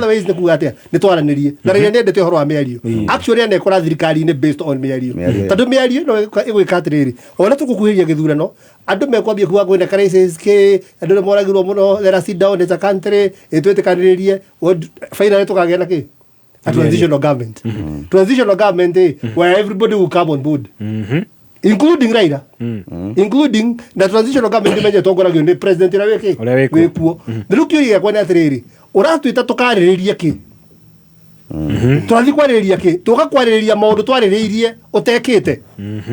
S1: ways ni kuga atia ni twaranirie na Raila ndete horo wa merio actually ane kora thirikari ni based on merio tondu merio no igwika atiriri ona tukukuhiria githurano andu mekwambia kuwa kwenda crisis ke andu moragirwo muno let us sit down as a country etwetikanirie finally tukagena ki a transitional government transitional government where everybody will come on board including Raila including the transitional government meje tongoragio ni president ira wekuo ndirukio ya kwa atiriri uratuita tukaririria ki twathi kwaririria ki tukakwaririria maundu twariririe utekite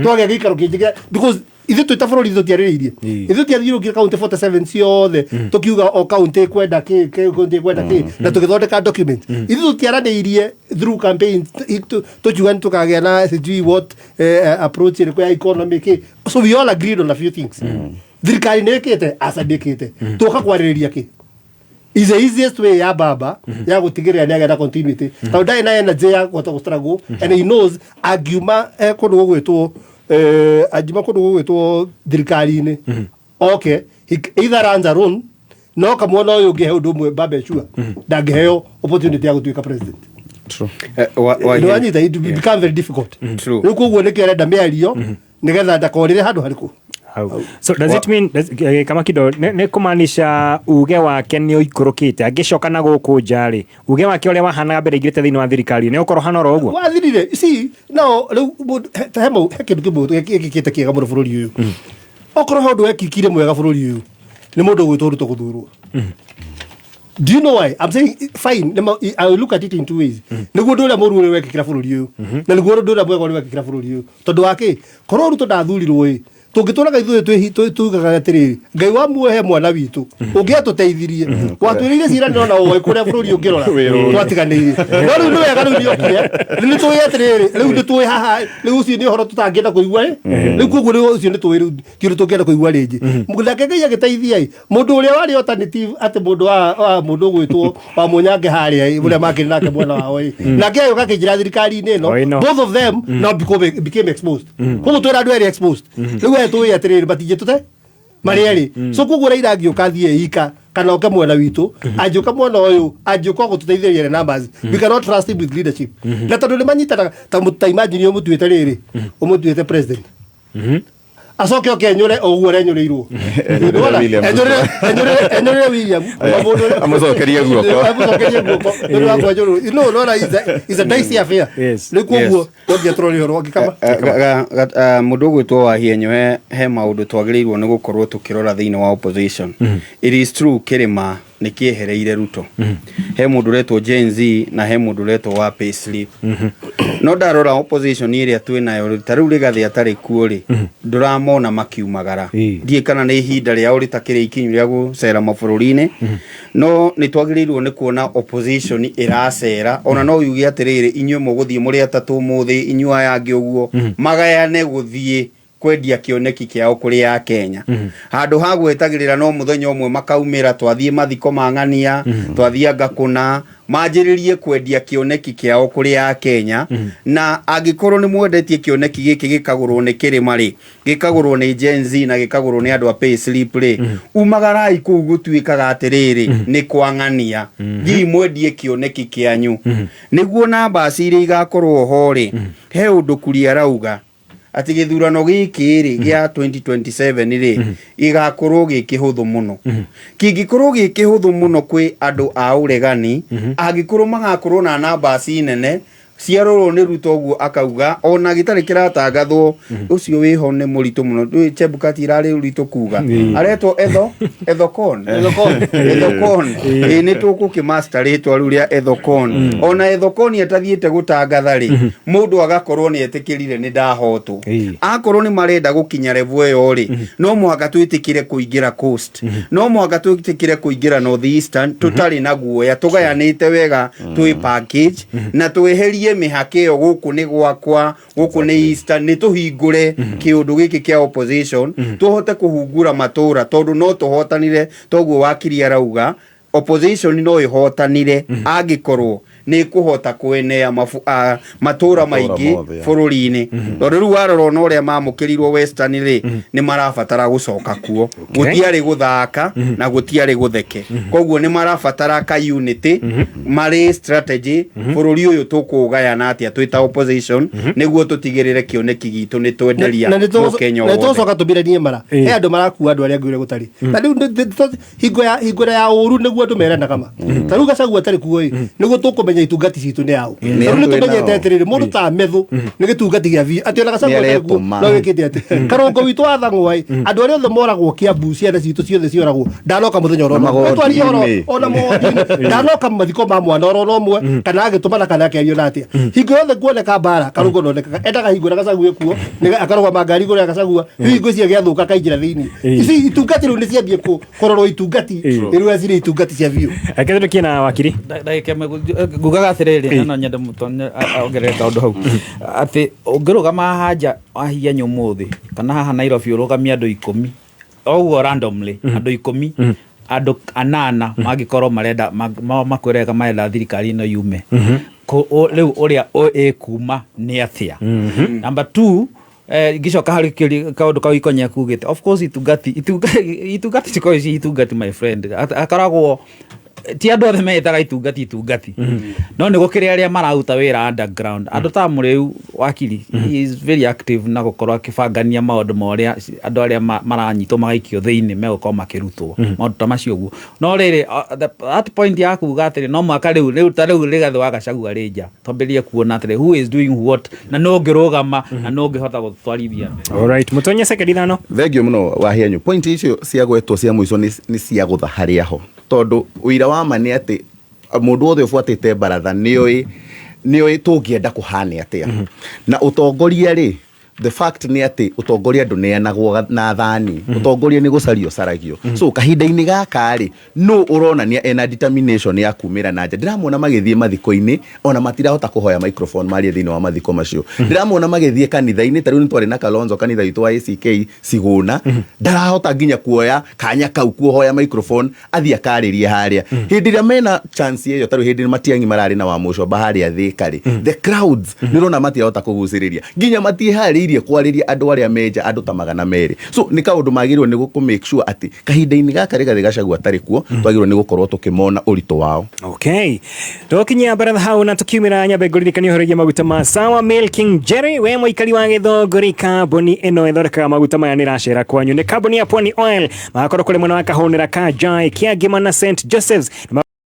S1: twage gikaro kinjige because ithu twita bururi tutiariririe ithu tiariririe county 47 ciothe tukiuga o county kwenda ki county kwenda ki na tukithondeka document ithu tutiaranirie through campaign tujuga tukagea na what approach ni kwa economy ki so we all agreed on a few things thirikari nekete asadikite tukakwaririria ki is the easiest way ya baba ya gutigirira ni agenda continuity tondai na energy ya struggle and he knows arguma kundu gwitwo ajima kundu gwitwo thirikari-ini okay either runs alone no kamwona uyu ngihe undu mwe baba echua ndangiheo opportunity ya gutuika president
S3: true
S1: no anyita it become very difficult true nukuguo nikirenda miario nigetha ndakorire handu hariku
S6: so does it mean kama kido ne kumaanisha uge wake ni oikurukite agicoka na guku njari uge wake ule wahana mbere igirite thini wa thirikari ni ukoro hana ro uguo
S1: wathirire see no hemo hekindu kibu gikite kiega muno bururi uyu okoro hondu wekikire mwega bururi uyu ni mundu gwitwo ruto guthurwo do you know why I'm saying fine I will look at it in two ways niguo nduria muru ule wekikira bururi uyu na niguo nduria mwega ule wekikira bururi uyu tondu wake korwo ruto ndathurirwo tungituraga ithuĩ tugaga atiriri ngai wa muohe mwana witu ungiatuteithirie watwiririe cira no na uwe kuria bururi ungirora twatiganirie no riu ni wega riu niokire ni tuwe atiriri riu ni tuwe haha riu ucio ni horo tutangienda kuigua riu koguo riu ucio ni tuwe riu kiru tungienda kuigua ringi mugulake ngai agiteithia mundu uria wari alternative ati mundu wa mundu gwitwo wa munyange haria uria makiri nake mwana wao nake ayo kakijira thirikari-ini no both of them now became exposed koguo twira andu eri exposed riu tuwe atiriri batije tute marieri so kuguo Raila agioka thie ika kana oke mwena witu agioka mwena uyu agioka gututeithĩrĩria numbers we cannot trust him with leadership na tondu ni manyitana ta imagine umutuite riri umutuite president acoke okenyure oguo renyurirwo enyure William
S4: amucokerie guoko
S1: is a dicey affair nikuo ngiatrolio rwagikama
S3: mundu gwitwo Wahienyo he maundu twagiriirwo ni gukorwo tukirora thiini wa opposition. It is true Kirima ni kiehereire Ruto. He mundu retwo Gen Z na he mundu retwo wa Payslip. No ndarora opposition iria twinayo tariu rigathi atari kuo ri nduramona makiumagara ndie kana ni ihinda riao ritakire ikinyu ria gucera mabururi-ini no ni twagiriirwo ni kuona opposition iracera ona no yugi atiriri inyuĩ muguthie muri atatu muthi inyuĩ aya angi uguo magayane guthie kwendia kioneki kiao kuri ya Kenya handu ha gwetagirira no muthenya umwe makaumira twathie mathiko mang'ania twathie ngakuna manjiririe kwendia kioneki kiao kuri ya Kenya na agikorwo ni mwendetie kioneki giki gikagurwo ni Kirima ri gikagurwo ni Gen Z na gikagurwo ni andu a Payslip ri umagarai kuu gutuikaga atiriri ni kwang'ania thii mwendie kioneki kianyu niguo namba ciri igakorwo ho ri he undu kuria rauga ati githurano giki ri gia 2027 ri igakorwo gikihuthu muno kingikorwo gikihuthu muno kwi andu a uregani agikorwo magakorwo na namba nene ciarorwo ni Ruto guo akauga ona gitari kiratangathwo ucio wiho ni muritu muno Chebukati irari uritu kuga aretwo Ethocon ni tukukimaster ritwa riu ria Ethocon ona Ethocon atathiete gutangatha ri mundu agakorwo ni etikirire ni ndahotwo akorwo ni marenda gukinya level yo ri no muhaka twitikire kuingira coast no muhaka twitikire kuingira North Eastern tutari na guoya tugayanite wega twi package na tweherie mihake yo guku ni gwakwa guku ni Eastern ni tuhingure kiundu giki kia opposition tuhote kuhungura matura tondu no tuhotanire toguo wakiri arauga opposition no ihotanire agikorwo ni kuhota kuenea matura maingi bururi-ini riu warora no ria mamukirirwo Western ri ni marabatara gucoka kuo gutiari guthaka na gutiari gutheke koguo ni marabatara ka unity mari strategy bururi uyu tukugayana atia twita opposition niguo tutigirire kioneki gitu ni twenderia Kenya
S1: na tucoka tubiranie mara he andu marakuwa andu aria ngwire gutari na riu hingo ya uru niguo andu merenda kama tariu Gachagua atari kuo niguo tukumenya itungati citu ni yao riu tumenyete atiriri mundu ta methu ni gitungati gia vi ati ona Gachagua niguo no wikite ati karongo witu athang'wai andu aria othe moragwo Kiambu ciana citu ciothe cioragwo ndanoka muthenya oro twari oro ona modi ndanoka mathiko ma mwana oro no mwe kana agitumana kana akerio na atia hingo yothe kuoneka bara karongo noneka endaga hingo na Gachagua kuo ni akarogwa magari gore Gachagua hingo cia giathuka kainjira thiini ici itungati riu ni ciambie kororwo itungati riu azire itungati cia vio
S6: akedo kina wakiri
S2: ndaike gugaga atiriri na nyende mutonya ongereka undu hau ati ungirugama hanja Wahienyo muthi kana haha Nairobi urugamia andu 10 oguo randomly andu 10 andu 8 magikorwo marenda makwirega marenda thirikari no yume riu uria kuma ni atia number 2 gicoka hari kaundu kau ikonya kugite of course itungati cikoici itungati my friend akaragwo ti andu othe metaga itungati no ni gukiri aria marauta wira underground andu ta muriu wakiri he is very active na gukorwo akibangania maundu moria andu aria maranyitwo magaikio thiini megukorwo makirutwo maundu ta macio guo no riri at point ya kuga atiri no mwaka riu rigathi wa Gachagua rija twambirie kuona atiri who is doing what na no ngirugama na no ngihota gutwarithia
S6: all right mutonye second thano
S4: thengio muno Wahienyo point icio cia gwetwo cia muico ni cia gutha haria ho tondu uira wa mani ati mundu othe ufuatite baratha nioi tungienda kuhane atia na utongoria ri the fact ni ati utongoria nduneanagwo na thani utongoria ni gucario saragio so kahinda-ini gaka ri no uronania ena determination ya kumira na nja ndiramona magithie mathiko-ini ona matirahota kuhoya microphone mari thini wa mathiko macio ndiramona magithie kanitha-ini tariu ni twari na Kalonzo kanitha itu wa ACK Siguna ndarahota nginya kuoya kanya kau kuhoya microphone athia karirie haria hindi ria mena chance iyo tariu hindi matiangi marari na wa muco bahari athikari the crowds nirona matirahota kuguciriria nginya matie hari atigereirie kwariria andu aria menja andu ta 200 so ni kaundu magirwo ni guku make sure ati kahinda-ini gaka Rigathi Gachagua atari kuo twagirwo ni gukorwo tukimona urito wao.
S6: Okay, tokinya baratha hau na tukiumira Nyambe nguririkanio horogia maguta ma Sawa Mill King Jerry we muikari wa Githongori kambuni ino ithorekaga maguta maya niracera kwanyu ni kambuni ya Pwani Oil magakorwo kuri mwena wa Kahunira ka Jai Kiagima na St Joseph's